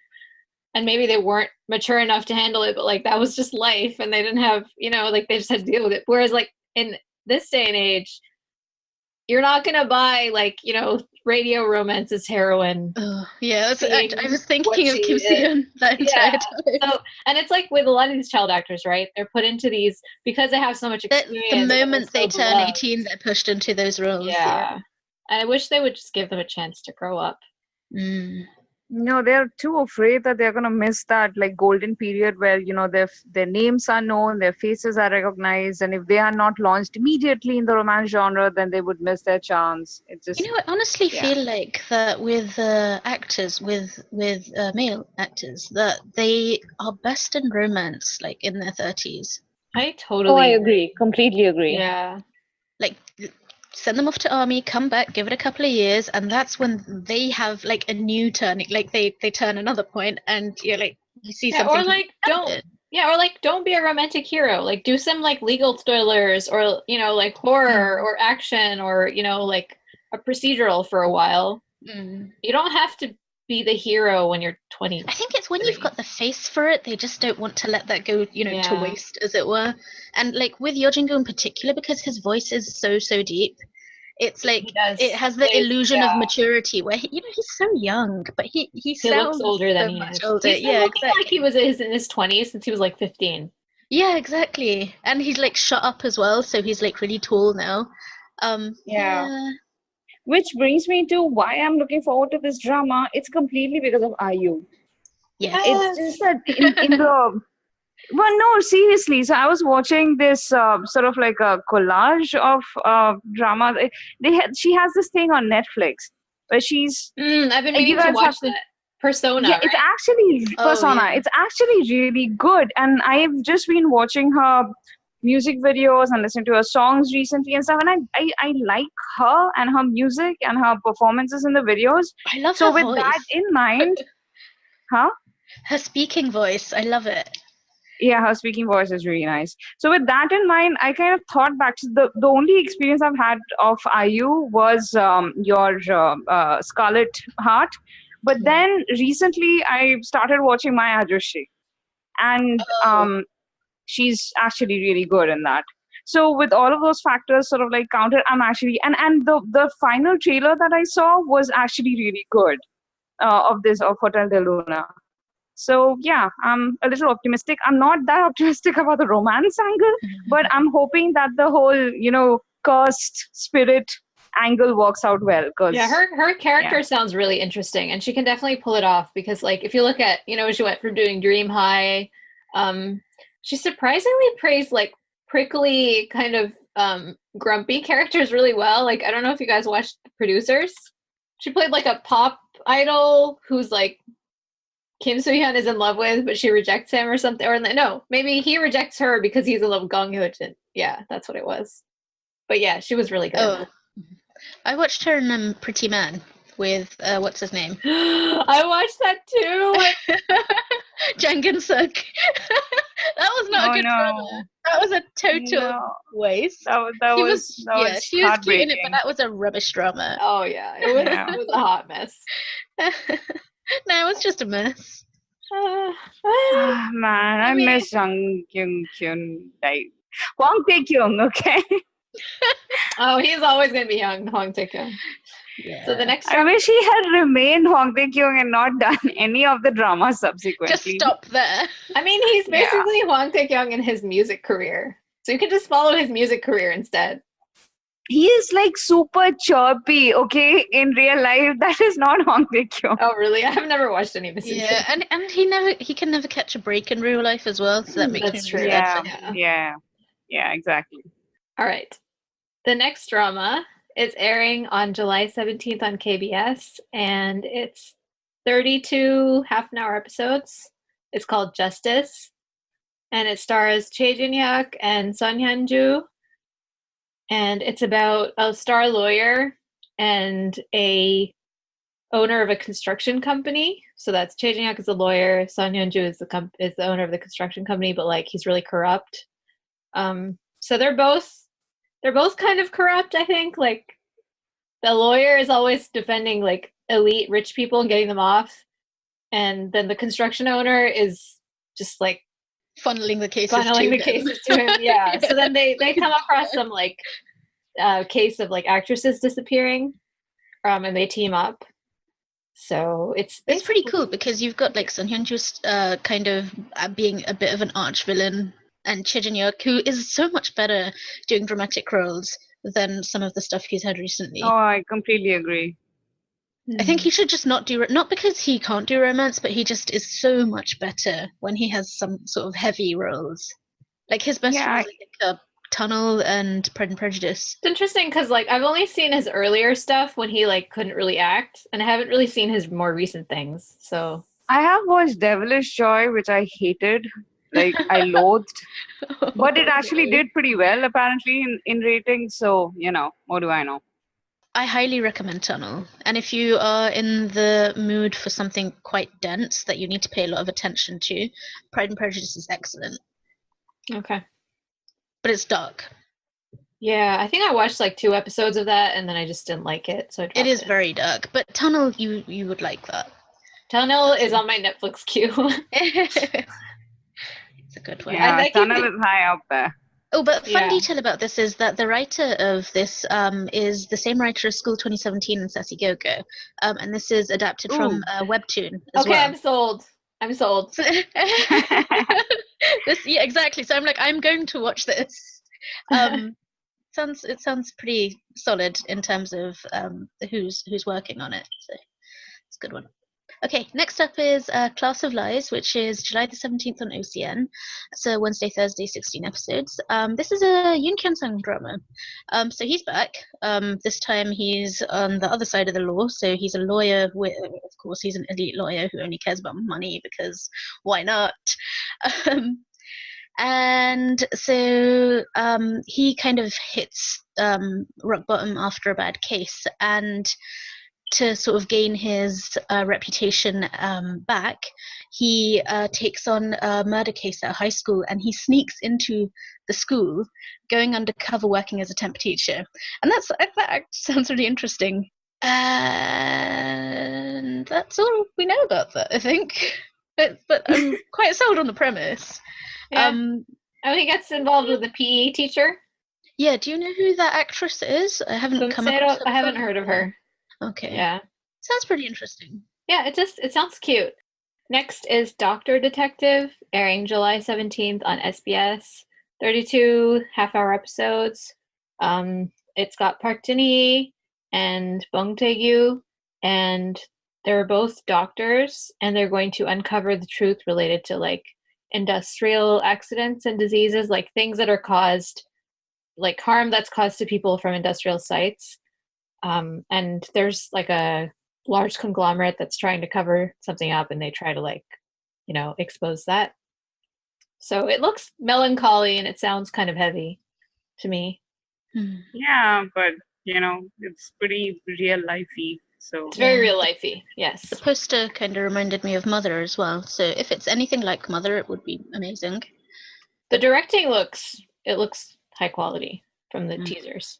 Speaker 2: and maybe they weren't mature enough to handle it, but, like, that was just life, and they didn't have, you know, like, they just had to deal with it. Whereas, like, in this day and age, you're not gonna buy, like, you know, radio romance's heroine.
Speaker 1: Oh, yeah,
Speaker 2: being
Speaker 1: I was
Speaker 2: what
Speaker 1: thinking of
Speaker 2: she
Speaker 1: Kim
Speaker 2: is.
Speaker 1: Seon that entire
Speaker 2: Yeah.
Speaker 1: time.
Speaker 2: So, and it's like with a lot of these child actors, right? They're put into these because they have so much
Speaker 1: The
Speaker 2: experience. and they're
Speaker 1: moment they
Speaker 2: so
Speaker 1: turn
Speaker 2: beloved.
Speaker 1: 18, they're pushed into those roles.
Speaker 2: Yeah. And I wish they would just give them a chance to grow up.
Speaker 1: Mm.
Speaker 3: no, they're too afraid that they're gonna miss that like golden period where their names are known, their faces are recognized, and if they are not launched immediately in the romance genre, then they would miss their chance. It
Speaker 1: You
Speaker 3: just
Speaker 1: know, I honestly
Speaker 3: yeah.
Speaker 1: feel like that with actors, with male actors, that they are best in romance, like in their 30s.
Speaker 2: I
Speaker 4: Oh,
Speaker 2: totally
Speaker 4: I agree. Completely agree.
Speaker 2: Yeah.
Speaker 1: Like, send them off to army, come back, give it a couple of years, and that's when they have like a new turning. Like they turn another point, and you're like, you see
Speaker 2: Yeah,
Speaker 1: something.
Speaker 2: or like don't be a romantic hero. Like do some like legal thrillers or you know like horror or action or you know like a procedural for a while.
Speaker 1: Mm.
Speaker 2: You don't have to be the hero when you're 20.
Speaker 1: I think it's when you've got the face for it, they just don't want to let that go, you know, to
Speaker 2: Yeah.
Speaker 1: waste, as it were. And like with Yojingo in particular, because his voice is so deep, it's like
Speaker 2: He does.
Speaker 1: it has the
Speaker 2: Plays-
Speaker 1: illusion of
Speaker 2: yeah.
Speaker 1: maturity where you know he's so young, but he
Speaker 2: He
Speaker 1: sounds
Speaker 2: looks older than
Speaker 1: so
Speaker 2: he
Speaker 1: much
Speaker 2: is.
Speaker 1: older.
Speaker 2: He's been
Speaker 1: Yeah,
Speaker 2: looking
Speaker 1: exactly.
Speaker 2: like he was in his 20s since he was like 15.
Speaker 1: Yeah, exactly. And he's like shut up as well, so he's like really tall now.
Speaker 3: Yeah.
Speaker 1: Yeah.
Speaker 3: Which brings me to why I'm looking forward to this drama. It's completely because of IU.
Speaker 1: Yes.
Speaker 3: It's just that in the well, no, seriously. So I was watching this sort of like a collage of drama. She has this thing on Netflix where she's
Speaker 2: I've been
Speaker 3: you
Speaker 2: meaning to
Speaker 3: guys
Speaker 2: watch
Speaker 3: have to.
Speaker 2: that. Persona,
Speaker 3: Yeah,
Speaker 2: right?
Speaker 3: it's actually
Speaker 1: Oh,
Speaker 3: Persona.
Speaker 1: yeah.
Speaker 3: It's actually really good, and I've just been watching her music videos and listening to her songs recently and stuff. And I like her and her music and her performances in the videos.
Speaker 1: I love
Speaker 3: So
Speaker 1: her
Speaker 3: with
Speaker 1: voice.
Speaker 3: that in mind, huh?
Speaker 1: Her speaking voice. I love it.
Speaker 3: Yeah, her speaking voice is really nice. So with that in mind, I kind of thought back to the only experience I've had of IU was your Scarlet Heart. But then recently I started watching My Adrashi, and
Speaker 1: Oh.
Speaker 3: she's actually really good in that. So with all of those factors sort of like counted, I'm actually and the final trailer that I saw was actually really good of Hotel de Luna. So yeah, I'm a little optimistic. I'm not that optimistic about the romance angle, but I'm hoping that the whole, cursed spirit angle works out well. Cause
Speaker 2: Yeah, her character
Speaker 3: yeah.
Speaker 2: sounds really interesting, and she can definitely pull it off because, like, if you look at, you know, she went from doing Dream High, she surprisingly plays like prickly, kind of grumpy characters really well. Like, I don't know if you guys watched The Producers. She played like a pop idol who's like Kim Soo-hyun is in love with, but she rejects him or something. Or no, maybe he rejects her because he's in love with Gong-hoon. Yeah, that's what it was. But yeah, she was really good.
Speaker 1: Oh. I watched her in Pretty Man with what's his name?
Speaker 2: I watched that too.
Speaker 1: Jang Suk. That was not
Speaker 3: Oh
Speaker 1: a good drama.
Speaker 3: no.
Speaker 1: That was a total
Speaker 3: No.
Speaker 1: waste.
Speaker 3: That
Speaker 1: She
Speaker 3: was
Speaker 1: she was cute in it, but
Speaker 3: heartbreaking.
Speaker 1: that was a rubbish drama.
Speaker 2: Oh yeah, it was,
Speaker 3: Yeah.
Speaker 2: it was a hot mess.
Speaker 1: No, it was just a mess.
Speaker 3: Man, I
Speaker 2: mean-
Speaker 3: miss Jung Kyun like Hwang Tae-kyung, okay?
Speaker 2: Oh, he's always gonna be young, Hong Tae-kyung.
Speaker 1: Yeah.
Speaker 2: So the next
Speaker 3: I
Speaker 2: drama,
Speaker 3: wish he had remained Hwang Tae-kyung and not done any of the drama subsequently.
Speaker 1: Just stop there.
Speaker 2: I mean, he's
Speaker 3: Yeah.
Speaker 2: basically Hwang Tae-kyung in his music career. So you could just follow his music career instead.
Speaker 3: He is like super chirpy, okay? In real life, that is not Hwang Tae-kyung.
Speaker 2: Oh really? I've never watched any of his
Speaker 1: Yeah, and he can never catch a break in real life as well, so that makes
Speaker 2: That's
Speaker 1: me
Speaker 2: true.
Speaker 1: really sad for him.
Speaker 3: Yeah, exactly.
Speaker 2: All right. The next drama is airing on July 17th on KBS, and it's 32 half-an-hour episodes. It's called Justice, and it stars Choi Jin-hyuk and Son Hyun-ju, and it's about a star lawyer and a owner of a construction company. So that's Choi Jin-hyuk is a lawyer, Son Hyun-ju is the owner of the construction company, but like he's really corrupt. So they're both kind of corrupt, I think. Like the lawyer is always defending like elite rich people and getting them off, and then the construction owner is just like
Speaker 1: funneling the cases
Speaker 2: to him. Yeah. So then they come across some like case of like actresses disappearing, and they team up. So it's
Speaker 1: pretty cool because you've got like Son Hyun-ju's kind of being a bit of an arch villain, and Choi Jin-hyuk, who is so much better doing dramatic roles than some of the stuff he's had recently.
Speaker 3: Oh, I completely agree.
Speaker 1: I think he should just not because he can't do romance, but he just is so much better when he has some sort of heavy roles. Like his best roles, I think, Tunnel and Pride and Prejudice.
Speaker 2: It's interesting because like I've only seen his earlier stuff when he like couldn't really act, and I haven't really seen his more recent things. So
Speaker 3: I have watched Devilish Joy, which I hated. Like I loathed. But it actually did pretty well apparently in ratings, so what do I know?
Speaker 1: I highly recommend Tunnel. And if you are in the mood for something quite dense that you need to pay a lot of attention to, Pride and Prejudice is excellent.
Speaker 2: Okay.
Speaker 1: But it's dark.
Speaker 2: Yeah, I think I watched like 2 episodes of that and then I just didn't like it, so I dropped it.
Speaker 1: It is very dark, but Tunnel, you would like that.
Speaker 2: Tunnel is on my Netflix queue.
Speaker 1: It's a good one.
Speaker 3: Yeah, Tunnel is high up there.
Speaker 1: Oh, but fun detail about this is that the writer of this is the same writer as School 2017 and Sassy Go-Go. And this is adapted from a webtoon as well.
Speaker 2: I'm sold.
Speaker 1: Yeah, exactly. So I'm like, I'm going to watch this. It sounds pretty solid in terms of who's working on it. So it's a good one. Okay, next up is Class of Lies, which is July the 17th on OCN. So Wednesday, Thursday, 16 episodes. This is a Hye-kyo and Song drama. So he's back. This time he's on the other side of the law. So he's a lawyer. Of course, he's an elite lawyer who only cares about money because why not? And so he kind of hits rock bottom after a bad case, and to sort of gain his reputation back, he takes on a murder case at a high school, and he sneaks into the school, going undercover working as a temp teacher. And that sounds really interesting. And that's all we know about that, I think. But I'm quite sold on the premise.
Speaker 2: Yeah. He gets involved with a PE teacher.
Speaker 1: Yeah, do you know who that actress is? I haven't
Speaker 2: I haven't heard of her.
Speaker 1: Okay.
Speaker 2: Yeah.
Speaker 1: Sounds pretty interesting.
Speaker 2: Yeah, it sounds cute. Next is Doctor Detective, airing July 17th on SBS. 32 half-hour episodes. It's got Park Jin-hee and Bong Tae-gyu, and they're both doctors, and they're going to uncover the truth related to like industrial accidents and diseases, like things that are caused, like harm that's caused to people from industrial sites. And there's like a large conglomerate that's trying to cover something up, and they try to like, expose that. So it looks melancholy and it sounds kind of heavy to me.
Speaker 3: Yeah, but it's pretty real lifey. So
Speaker 2: it's very real lifey. Yes.
Speaker 1: The poster kind of reminded me of Mother as well. So if it's anything like Mother, it would be amazing.
Speaker 2: The directing looks high quality from the teasers.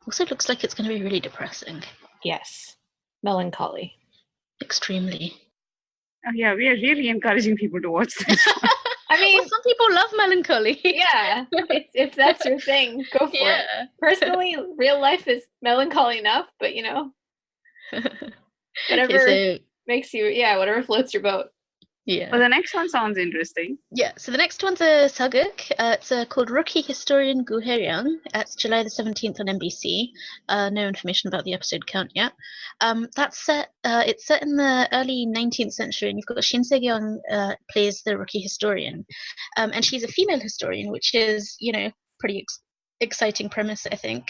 Speaker 1: Also looks like it's going to be really depressing.
Speaker 2: Yes. Melancholy.
Speaker 1: Extremely.
Speaker 3: Oh, yeah, we are really encouraging people to watch this.
Speaker 2: I mean,
Speaker 1: some people love melancholy.
Speaker 2: Yeah, if that's your thing, go for it. Personally, real life is melancholy enough, but whatever makes you, whatever floats your boat.
Speaker 1: Yeah.
Speaker 3: Well, the next one sounds interesting.
Speaker 1: Yeah, so the next one's a sageuk. It's called Rookie Historian Gu Hae-ryung. It's July the 17th on NBC. No information about the episode count yet. That's set. It's set in the early 19th century, and you've got Shin Se-kyung plays the rookie historian, and she's a female historian, which is pretty exciting premise, I think.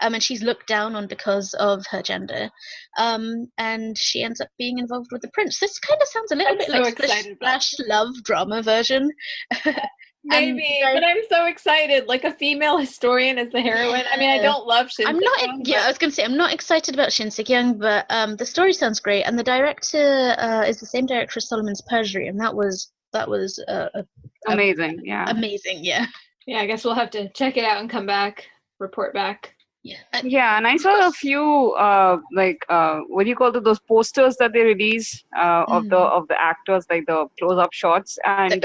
Speaker 1: And she's looked down on because of her gender, and she ends up being involved with the prince. This kind of sounds a little bit like Splash Love drama version.
Speaker 2: Maybe, but I'm so excited. Like a female historian as the heroine. I mean, I don't love Shin
Speaker 1: I'm not.
Speaker 2: Sik-young,
Speaker 1: Yeah, I was gonna say I'm not excited about Shin Sik-young, but the story sounds great, and the director is the same director as Solomon's Perjury, and that was
Speaker 3: Amazing. Yeah.
Speaker 1: amazing. Yeah.
Speaker 2: Yeah, I guess we'll have to check it out and come back, report back.
Speaker 1: Yeah.
Speaker 3: Yeah, and I saw a few what do you call those posters that they release of the actors, like the close-up shots,
Speaker 1: The
Speaker 3: and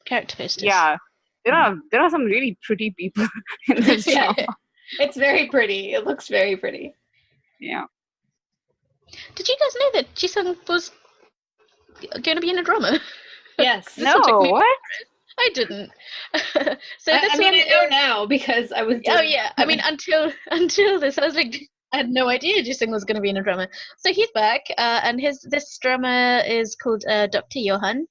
Speaker 1: character posters.
Speaker 3: yeah, there are some really pretty people in this
Speaker 2: Yeah,
Speaker 3: drama.
Speaker 2: it's very pretty. It looks very pretty.
Speaker 3: Yeah.
Speaker 1: Did you guys know that Ji-sung was going to be in a drama?
Speaker 2: Yes.
Speaker 1: This one took
Speaker 3: No,
Speaker 1: me by
Speaker 3: what?
Speaker 1: surprise. I didn't. So
Speaker 2: I
Speaker 1: this
Speaker 2: mean,
Speaker 1: one
Speaker 2: I know
Speaker 1: is-
Speaker 2: now because I was.
Speaker 1: Oh
Speaker 2: doing-
Speaker 1: yeah, I mean until this, I was like, I had no idea Ji-sung was going to be in a drama. So he's back, and this drama is called Dr. Yohan,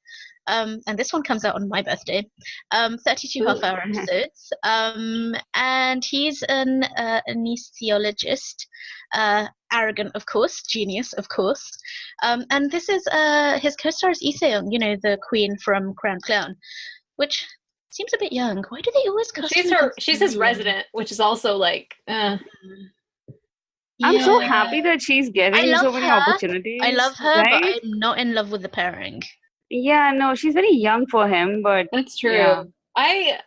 Speaker 1: and this one comes out on my birthday. 32 half-hour episodes, and he's an anesthesiologist, arrogant of course, genius of course, and this is his co-star is Lee Se-young, you know, the queen from Crown Clown, which seems a bit young. Why do they always cast him
Speaker 2: She's his resident, which is also like.
Speaker 3: I'm so
Speaker 1: Yeah.
Speaker 3: happy that she's getting
Speaker 1: love
Speaker 3: so many
Speaker 1: her.
Speaker 3: opportunities.
Speaker 1: I love her, but
Speaker 3: right?
Speaker 1: I'm not in love with the pairing.
Speaker 3: Yeah, no, she's very young for him, but
Speaker 2: That's true.
Speaker 3: Yeah.
Speaker 2: I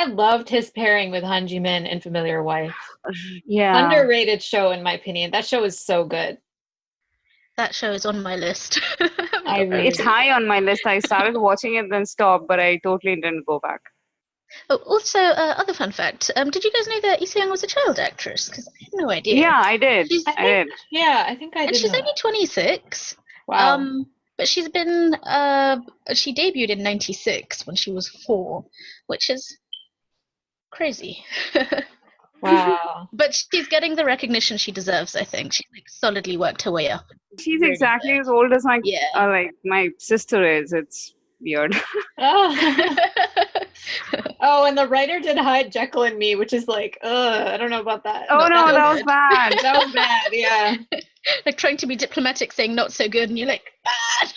Speaker 2: loved his pairing with Han Ji-min in Familiar Wife.
Speaker 3: yeah.
Speaker 2: Underrated show in my opinion. That show is so good.
Speaker 1: That show is on my list.
Speaker 3: It's high on my list. I started watching it, then stopped, but I totally didn't go back.
Speaker 1: Oh, also, other fun fact. Did you guys know that Lee Se-young was a child actress? Because I had no idea.
Speaker 3: Yeah, I did.
Speaker 1: I
Speaker 3: did.
Speaker 2: Yeah, I think I
Speaker 1: And
Speaker 2: did.
Speaker 1: she's
Speaker 2: know
Speaker 1: only 26.
Speaker 2: Wow.
Speaker 1: But she's been she debuted in '96 when she was 4, which is crazy.
Speaker 2: Wow.
Speaker 1: But she's getting the recognition she deserves. I think she's like solidly worked her way up.
Speaker 3: She's
Speaker 1: Really
Speaker 3: exactly
Speaker 1: good.
Speaker 3: as old as
Speaker 1: Yeah.
Speaker 3: my sister is. It's weird.
Speaker 2: Oh. Oh, and the writer did hide Jekyll and Me, which is like, I don't know about that.
Speaker 3: Oh no, that was
Speaker 1: good.
Speaker 3: bad.
Speaker 2: That was bad, yeah.
Speaker 1: Like trying to be diplomatic, saying not so good, and you're like, bad.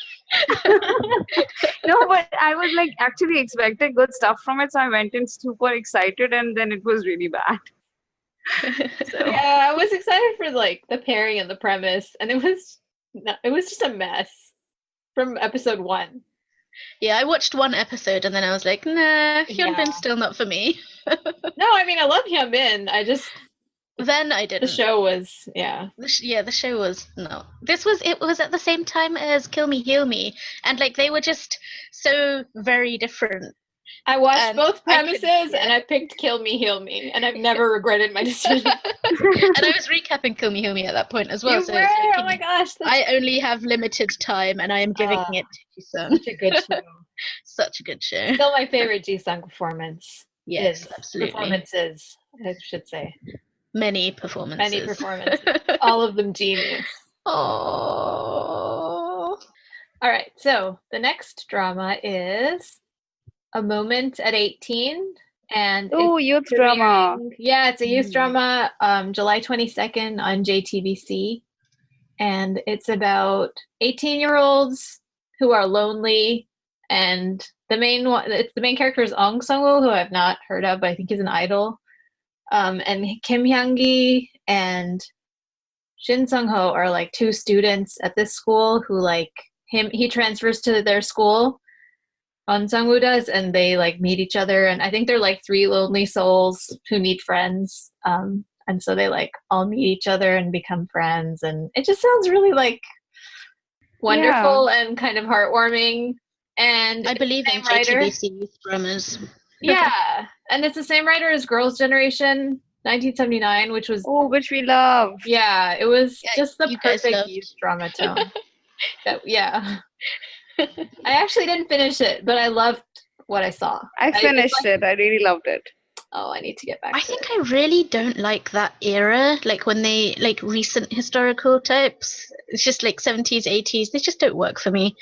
Speaker 3: No, but I was like actually expecting good stuff from it, so I went in super excited, and then it was really bad. So
Speaker 2: Yeah, I was excited for like the pairing and the premise, and it was just a mess from episode 1.
Speaker 1: Yeah, I watched one episode and then I was like, nah, Hyunbin's still not for me.
Speaker 2: No, I mean I love Hyunbin. I just
Speaker 1: Then I didn't.
Speaker 2: the show was
Speaker 1: The show was no. It was at the same time as Kill Me Heal Me, and like they were just so very different.
Speaker 2: I watched
Speaker 1: And
Speaker 2: both
Speaker 1: I could-
Speaker 2: premises
Speaker 1: yeah.
Speaker 2: and I picked Kill Me Heal Me, and I've never regretted my decision.
Speaker 1: And I was recapping Kill Me Heal Me at that point as well.
Speaker 2: You
Speaker 1: so
Speaker 2: were?
Speaker 1: it's like,
Speaker 2: Oh my gosh, that's
Speaker 1: I only have limited time, and I am giving it to Ji-sung.
Speaker 2: such a good show.
Speaker 1: Such a good show.
Speaker 2: Still my favorite Ji-sung performance.
Speaker 1: Yes,
Speaker 2: is.
Speaker 1: absolutely.
Speaker 2: Performances, I should say.
Speaker 1: Many performances.
Speaker 2: All of them genius.
Speaker 1: Oh.
Speaker 2: All right, so the next drama is A Moment at 18. And
Speaker 3: oh,
Speaker 2: it's
Speaker 3: youth drama.
Speaker 2: Yeah, it's a youth drama, July 22nd on JTBC. And it's about 18-year-olds who are lonely. And the main character is Ong Sung-woo, who I've not heard of, but I think he's an idol. And Kim Hyung-gi and Shin Sung-ho are like 2 students at this school who like he transfers to their school. On Sung-woo does, and they like meet each other, and I think they're like 3 lonely souls who need friends. And so they like all meet each other and become friends, and it just sounds really like wonderful and kind of heartwarming. And
Speaker 1: I believe in JTBC youth dramas.
Speaker 2: Yeah, and it's the same writer as Girls' Generation 1979, which
Speaker 3: which we love.
Speaker 2: Yeah, it was just the
Speaker 1: you guys
Speaker 2: perfect
Speaker 1: loved.
Speaker 2: youth drama tone. I actually didn't finish it, but I loved what I saw.
Speaker 3: I finished it. I really loved it.
Speaker 2: Oh, I need to get back
Speaker 1: I
Speaker 2: to
Speaker 1: think
Speaker 2: it.
Speaker 1: I really don't like that era, like when they like recent historical types. It's just like 70s, 80s. They just don't work for me.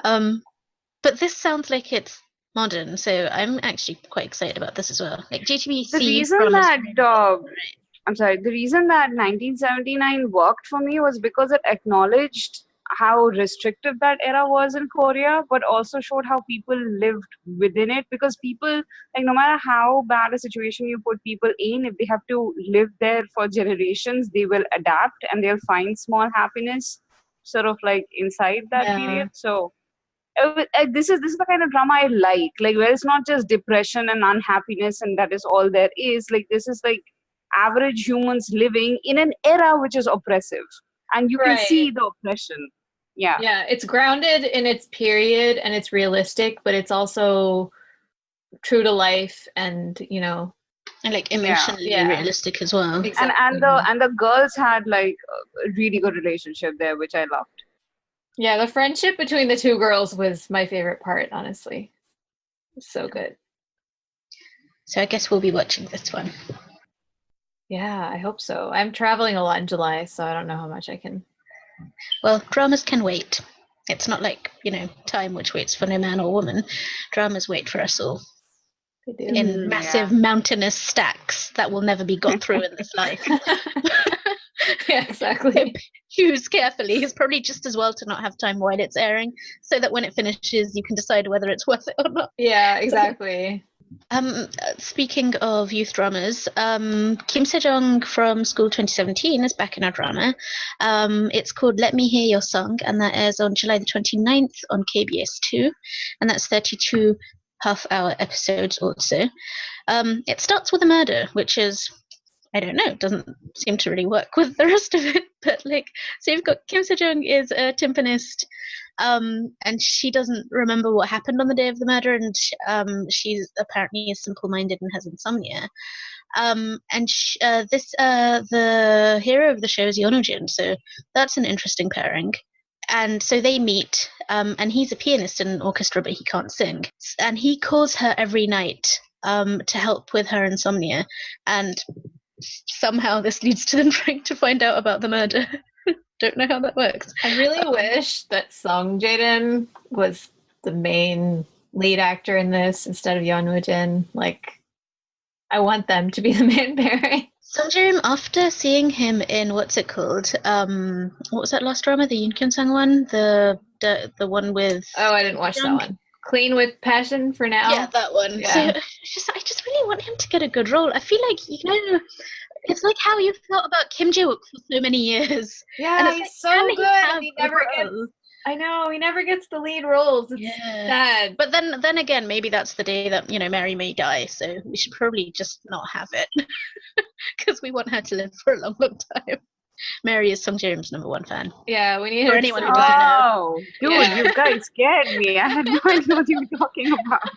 Speaker 1: But this sounds like it's modern, so I'm actually quite excited about this as well. Like JTBC.
Speaker 3: The reason that the reason that 1979 worked for me was because it acknowledged how restrictive that era was in Korea, but also showed how people lived within it. Because people, like, no matter how bad a situation you put people in, if they have to live there for generations, they will adapt and they'll find small happiness sort of like inside that
Speaker 2: Yeah.
Speaker 3: period. So this is the kind of drama I like where it's not just depression and unhappiness and that is all there is. Like, this is like average humans living in an era which is oppressive, and you can see
Speaker 2: Right.
Speaker 3: the oppression. Yeah.
Speaker 2: Yeah, it's grounded in its period and it's realistic, but it's also true to life and,
Speaker 1: And like emotionally
Speaker 2: Yeah.
Speaker 1: realistic as well.
Speaker 2: exactly.
Speaker 3: And the girls had like a really good relationship there, which I loved.
Speaker 2: Yeah, the friendship between the two girls was my favorite part, honestly. It's so good.
Speaker 1: So I guess we'll be watching this one.
Speaker 2: Yeah, I hope so. I'm traveling a lot in July, so I don't know how much I can.
Speaker 1: Well, dramas can wait. It's not like, time which waits for no man or woman. Dramas wait for us all
Speaker 2: They do.
Speaker 1: in massive mountainous stacks that will never be got through in this life.
Speaker 2: Yeah, exactly.
Speaker 1: Choose carefully. It's probably just as well to not have time while it's airing, so that when it finishes, you can decide whether it's worth it or not.
Speaker 2: Yeah, exactly.
Speaker 1: Speaking of youth dramas, Kim Se-jung from School 2017 is back in a drama. It's called Let Me Hear Your Song, and that airs on July the 29th on KBS2, and that's 32 half-hour episodes also. It starts with a murder, which is, I don't know, doesn't seem to really work with the rest of it, but so you've got Kim Se-jung is a timpanist, and she doesn't remember what happened on the day of the murder, and she's apparently simple-minded and has insomnia. And the hero of the show is Yeon-jin, so that's an interesting pairing. And so they meet, and he's a pianist in an orchestra, but he can't sing. And he calls her every night to help with her insomnia, and somehow this leads to them trying to find out about the murder. Don't know how that works.
Speaker 2: I really wish that Song Jae-in was the main lead actor in this instead of Yeon-jin. Like, I want them to be the main pairing.
Speaker 1: Song Joong, after seeing him in what's it called? What was that last drama? The Yoon Kyun Sang one? The one with
Speaker 2: Oh, I didn't watch
Speaker 1: Jung?
Speaker 2: that one. Clean with Passion for now.
Speaker 1: Yeah, that one.
Speaker 2: Yeah.
Speaker 1: So I just really want him to get a good role. I feel like it's like how you felt about Kim Jae-wook for so many years.
Speaker 2: Yeah,
Speaker 1: and it's
Speaker 2: he's
Speaker 1: like,
Speaker 2: so
Speaker 1: can
Speaker 2: good.
Speaker 1: have
Speaker 2: He
Speaker 1: a
Speaker 2: never gets.
Speaker 1: role?
Speaker 2: I know he never gets the lead roles. It's sad.
Speaker 1: But then again, maybe that's the day that Mary may die. So we should probably just not have it because we want her to live for a long, long time. Mary is Song Jae-im's #1 fan.
Speaker 2: Yeah, we need
Speaker 1: For
Speaker 2: her
Speaker 1: anyone
Speaker 2: to
Speaker 1: who doesn't know.
Speaker 3: Oh, dude, you guys scared me. I had no idea what you were talking about.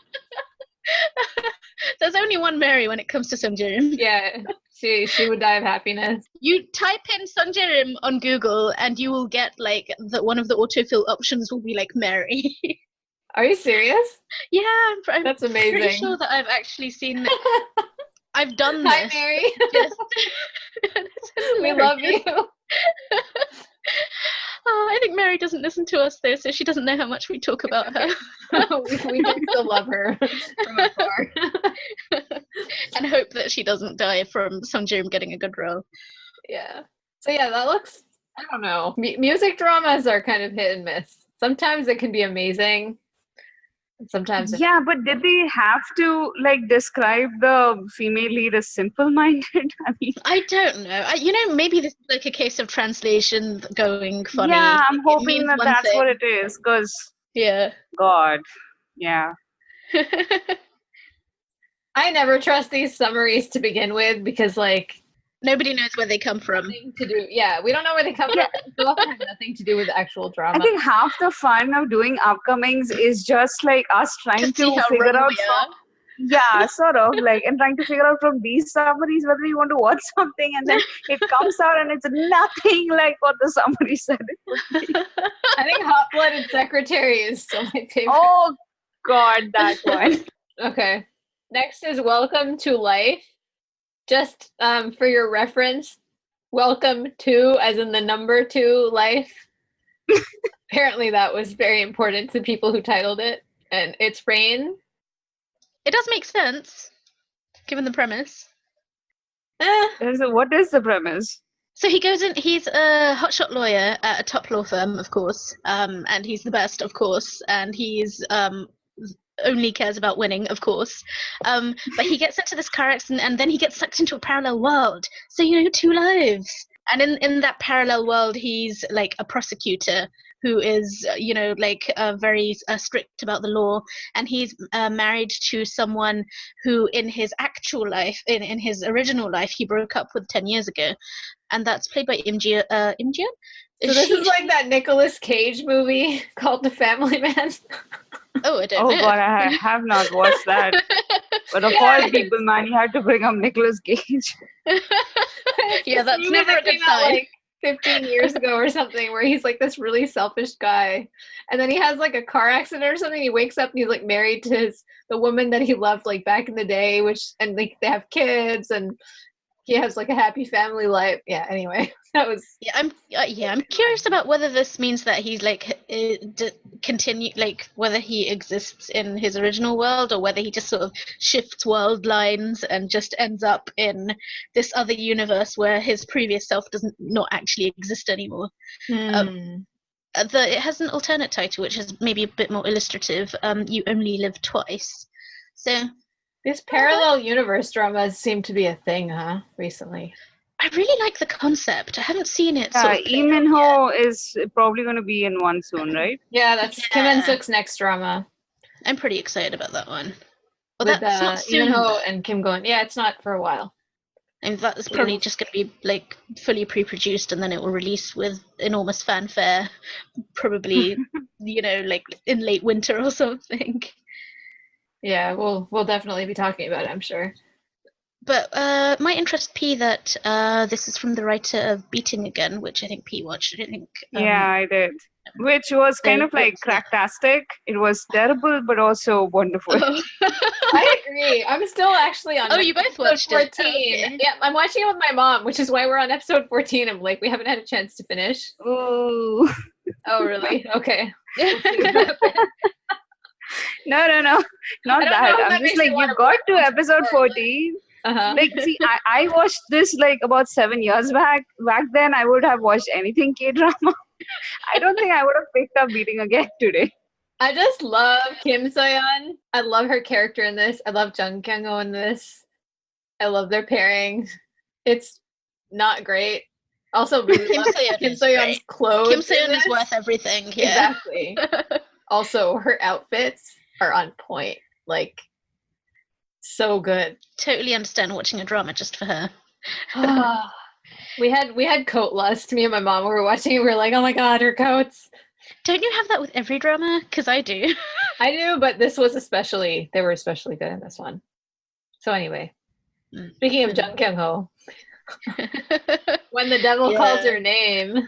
Speaker 1: There's only one Mary when it comes to Song Jae-im.
Speaker 2: Yeah, she would die of happiness.
Speaker 1: You type in Song Jae-im on Google and you will get one of the autofill options will be like Mary.
Speaker 2: Are you serious?
Speaker 1: Yeah, I'm
Speaker 2: That's
Speaker 1: pretty
Speaker 2: amazing.
Speaker 1: sure that I've actually seen I've done this.
Speaker 2: Hi, Mary.
Speaker 1: Just
Speaker 2: We love you.
Speaker 1: Oh, I think Mary doesn't listen to us though, so she doesn't know how much we talk about her.
Speaker 2: we do still love her from afar.
Speaker 1: And hope that she doesn't die from Song Joong getting a good role.
Speaker 2: Yeah. So yeah, that looks, I don't know. Music dramas are kind of hit and miss. Sometimes it can be amazing. Sometimes
Speaker 3: Yeah, but did they have to describe the female lead as simple-minded? I mean,
Speaker 1: I don't know. Maybe this is like a case of translation going funny.
Speaker 3: Yeah, I'm
Speaker 1: It
Speaker 3: hoping
Speaker 1: means
Speaker 3: that
Speaker 1: one
Speaker 3: that's
Speaker 1: thing.
Speaker 3: what it is. Because
Speaker 1: Yeah.
Speaker 3: God, yeah.
Speaker 2: I never trust these summaries to begin with because
Speaker 1: nobody knows where they come from.
Speaker 2: Nothing to do. Yeah, we don't know where they come from. They often have nothing to do with the actual drama.
Speaker 3: I think half the fun of doing upcomings is just us trying to figure out yeah, sort of and trying to figure out from these summaries whether you want to watch something, and then it comes out and it's nothing like what the summary said it would be.
Speaker 2: I think Hot Blooded Secretary is still my favorite.
Speaker 3: Oh God, that one.
Speaker 2: Okay. Next is Welcome to Life. Just for your reference, welcome to, as in the number 2 life. Apparently that was very important to people who titled it. And it's rain.
Speaker 1: It does make sense, given the premise.
Speaker 3: What is the premise?
Speaker 1: So he goes in. He's a hotshot lawyer at a top law firm, of course, and he's the best, of course, and he's only cares about winning, of course. But he gets into this car accident, and then he gets sucked into a parallel world. So two lives. And in that parallel world, he's like a prosecutor who is, very strict about the law, and he's married to someone who, in his actual life, in his original life, he broke up with 10 years ago, and that's played by Im Ji.
Speaker 2: So this is like that Nicolas Cage movie called The Family Man.
Speaker 1: Oh, I don't know.
Speaker 3: Oh God, I have not watched that. But of all people, man, you had to bring up Nicolas Cage.
Speaker 1: Yeah, that's never a good sign.
Speaker 2: Like 15 years ago or something, where he's like this really selfish guy, and then he has like a car accident or something. He wakes up and he's like married to the woman that he loved like back in the day, and like they have kids, and he has like a happy family life. Yeah. Anyway, that was.
Speaker 1: Yeah, I'm curious about whether this means that he's like whether he exists in his original world, or whether he just sort of shifts world lines and just ends up in this other universe where his previous self doesn't not actually exist anymore. It has an alternate title, which is maybe a bit more illustrative. You Only Live Twice. So
Speaker 2: these parallel universe dramas seem to be a thing, recently.
Speaker 1: I really like the concept. I haven't seen it.
Speaker 3: Yeah, Lee Min-ho is probably going to be in one soon, right?
Speaker 2: Yeah, that's Kim In-suk's next drama.
Speaker 1: I'm pretty excited about that one.
Speaker 2: Well, with that's not soon. Min-ho and Kim Go-eun. Yeah, it's not for a while.
Speaker 1: And that's probably just going to be like fully pre-produced, and then it will release with enormous fanfare, probably, like in late winter or something.
Speaker 2: Yeah, we'll definitely be talking about it, I'm sure.
Speaker 1: But my interest P that this is from the writer of Beating Again, which I think P watched. I don't think.
Speaker 3: Yeah, I did. Which was kind of like cracktastic. It was terrible, but also wonderful.
Speaker 2: Oh. I agree. I'm still actually on.
Speaker 1: Oh, you both watched
Speaker 2: 14.
Speaker 1: it. Oh, okay.
Speaker 2: Yeah, I'm watching it with my mom, which is why we're on episode 14. I'm like, we haven't had a chance to finish.
Speaker 3: Ooh.
Speaker 2: Oh, really? Okay.
Speaker 3: No, not that. I'm just like, you got to episode 14. Like, see, I watched this like about 7 years back. Back then, I would have watched anything K-drama. I don't think I would have picked up Beating Again today.
Speaker 2: I just love Kim So-yeon. I love her character in this. I love Jung Kyung-ho in this. I love their pairing. It's not great. Also, really Kim So-yeon's clothes.
Speaker 1: Kim So-yeon is worth everything. Yeah.
Speaker 2: Exactly. Also, her outfits are on point. Like, so good.
Speaker 1: Totally understand watching a drama just for her.
Speaker 2: We had coat lust. Me and my mom were watching it. We were like, oh my god, her coats.
Speaker 1: Don't you have that with every drama? Because I do.
Speaker 2: I do, but this was they were especially good in this one. So anyway, speaking of Jung Kyung-ho, When the Devil Calls Your Name.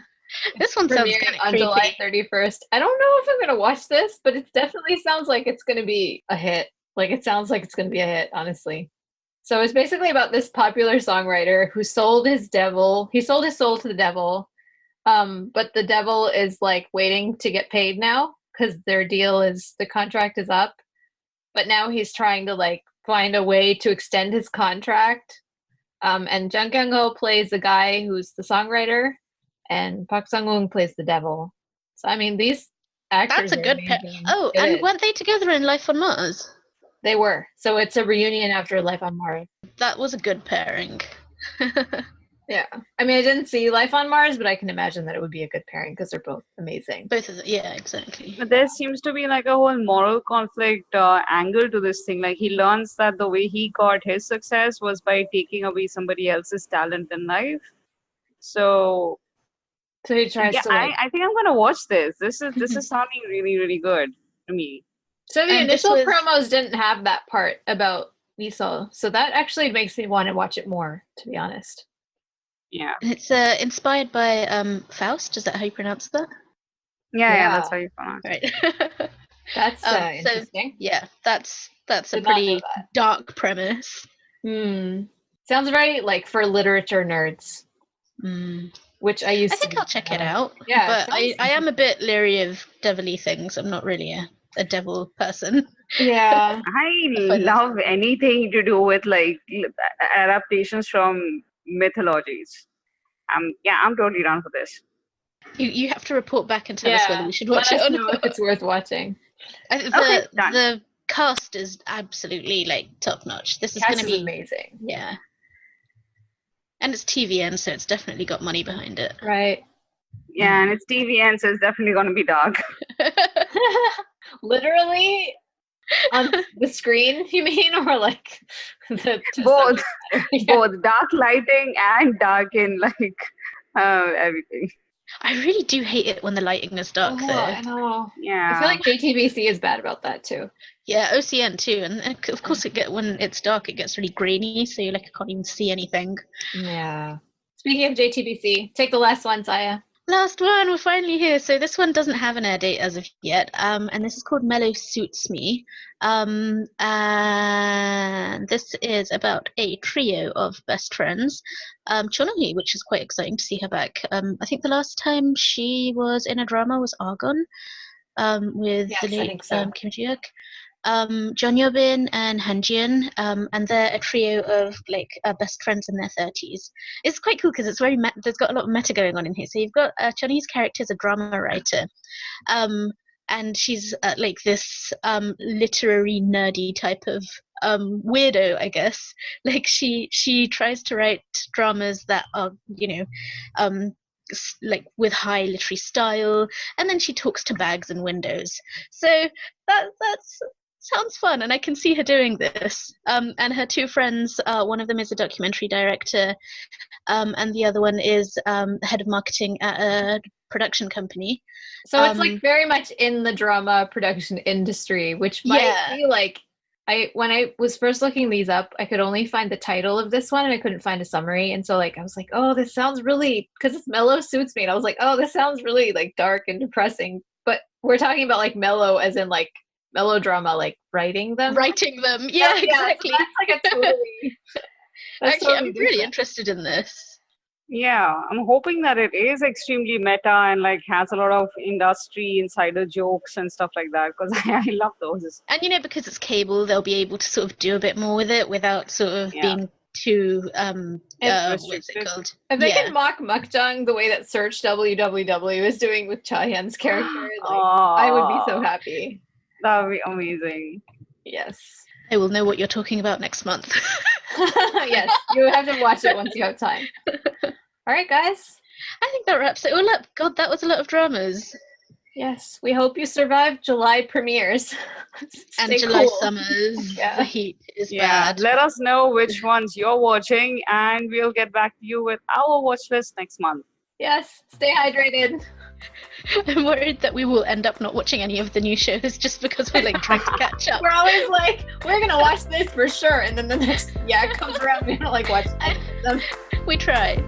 Speaker 1: This one sounds kind of
Speaker 2: on
Speaker 1: creepy.
Speaker 2: July 31st. I don't know if I'm going to watch this, but it definitely sounds like it's going to be a hit. Like, it sounds like it's going to be a hit, honestly. So it's basically about this popular songwriter who sold his soul to the devil. But the devil is like waiting to get paid now because the contract is up. But now he's trying to like find a way to extend his contract. And Jung Kyung-ho plays the guy who's the songwriter, and Park Sung-woong plays the devil. So I mean, these actors.
Speaker 1: That's a good pair. Oh, and weren't they together in Life on Mars?
Speaker 2: They were. So it's a reunion after Life on Mars.
Speaker 1: That was a good pairing.
Speaker 2: Yeah. I mean, I didn't see Life on Mars, but I can imagine that it would be a good pairing because they're both amazing.
Speaker 1: Both of them, yeah, exactly.
Speaker 3: But there seems to be like a whole moral conflict angle to this thing. Like, he learns that the way he got his success was by taking away somebody else's talent in life. So
Speaker 2: he tries to.
Speaker 3: I think I'm gonna watch this. This is sounding really, really good to me.
Speaker 2: So the initial promos didn't have that part about Miso, so that actually makes me want to watch it more, to be honest.
Speaker 3: Yeah.
Speaker 1: It's inspired by Faust. Is that how you pronounce that?
Speaker 3: Yeah, that's how you pronounce
Speaker 1: it.
Speaker 2: Right. That's interesting.
Speaker 1: So, yeah, that's a pretty dark premise.
Speaker 2: Sounds very like for literature nerds. Which I think
Speaker 1: I'll check it out.
Speaker 2: Yeah,
Speaker 1: but I am a bit leery of devilly things. I'm not really a devil person.
Speaker 2: Yeah.
Speaker 3: I love anything to do with like adaptations from mythologies. I'm totally down for this.
Speaker 1: You have to report back and tell us whether we should watch
Speaker 2: let
Speaker 1: it
Speaker 2: us
Speaker 1: or
Speaker 2: know
Speaker 1: not.
Speaker 2: if it's worth watching.
Speaker 3: Okay, done.
Speaker 1: The cast is absolutely like top notch. This is going
Speaker 2: Cast
Speaker 1: to
Speaker 2: is
Speaker 1: be
Speaker 2: amazing.
Speaker 1: Yeah. And it's TVN, so it's definitely got money behind it.
Speaker 2: Right.
Speaker 3: Yeah, and it's TVN, so it's definitely going to be dark.
Speaker 2: Literally on the screen, you mean, or like the
Speaker 3: Both.
Speaker 2: Yeah.
Speaker 3: Both dark lighting and dark in like everything.
Speaker 1: I really do hate it when the lighting is dark, though.
Speaker 2: I know.
Speaker 3: Yeah.
Speaker 2: I feel like JTBC is bad about that too.
Speaker 1: Yeah, OCN too, and of course when it's dark, it gets really grainy, so you can't even see anything.
Speaker 2: Yeah. Speaking of JTBC, take the last one, Saya.
Speaker 1: Last one, we're finally here. So this one doesn't have an air date as of yet, and this is called Melo Suits Me. And this is about a trio of best friends, Chon-hee, which is quite exciting to see her back. I think the last time she was in a drama was Argon, with the late Kim Ji-hyuk. Jong-yeobin and Han-jian, and they're a trio of best friends in their 30s. It's quite cool because it's very there's got a lot of meta going on in here. So you've got Chun-hee's character is a drama writer, and she's this literary nerdy type of weirdo, I guess. Like she tries to write dramas that are with high literary style, and then she talks to bags and windows. So that's sounds fun, and I can see her doing this. And her two friends, one of them is a documentary director, and the other one is head of marketing at a production company.
Speaker 2: So it's very much in the drama production industry, which might be when I was first looking these up, I could only find the title of this one and I couldn't find a summary. And so I was like, oh, this sounds really, because it's Melo Suits Me. And I was like, oh, this sounds really dark and depressing. But we're talking about mellow as in melodrama, writing them.
Speaker 1: Yeah, exactly.
Speaker 2: So that's a totally.
Speaker 1: Actually, I'm really interested in this.
Speaker 3: Yeah, I'm hoping that it is extremely meta and has a lot of industry insider jokes and stuff like that, because I love those.
Speaker 1: And because it's cable, they'll be able to sort of do a bit more with it without sort of being too what's it called?
Speaker 2: If they can mock Mukjang the way that Search WWW is doing with Chae-hyun's character, I would be so happy.
Speaker 3: That would be amazing.
Speaker 2: Yes.
Speaker 1: I will know what you're talking about next month.
Speaker 2: Yes, you have to watch it once you have time. All right, guys.
Speaker 1: I think that wraps it all up. God, that was a lot of dramas.
Speaker 2: Yes, we hope you survive July premieres.
Speaker 1: And July summers. Yeah. The heat is bad.
Speaker 3: Let us know which ones you're watching, and we'll get back to you with our watch list next month.
Speaker 2: Yes, stay hydrated.
Speaker 1: I'm worried that we will end up not watching any of the new shows just because we're trying to catch up.
Speaker 2: We're always we're gonna watch this for sure, and then the next comes around, we don't watch them.
Speaker 1: We try.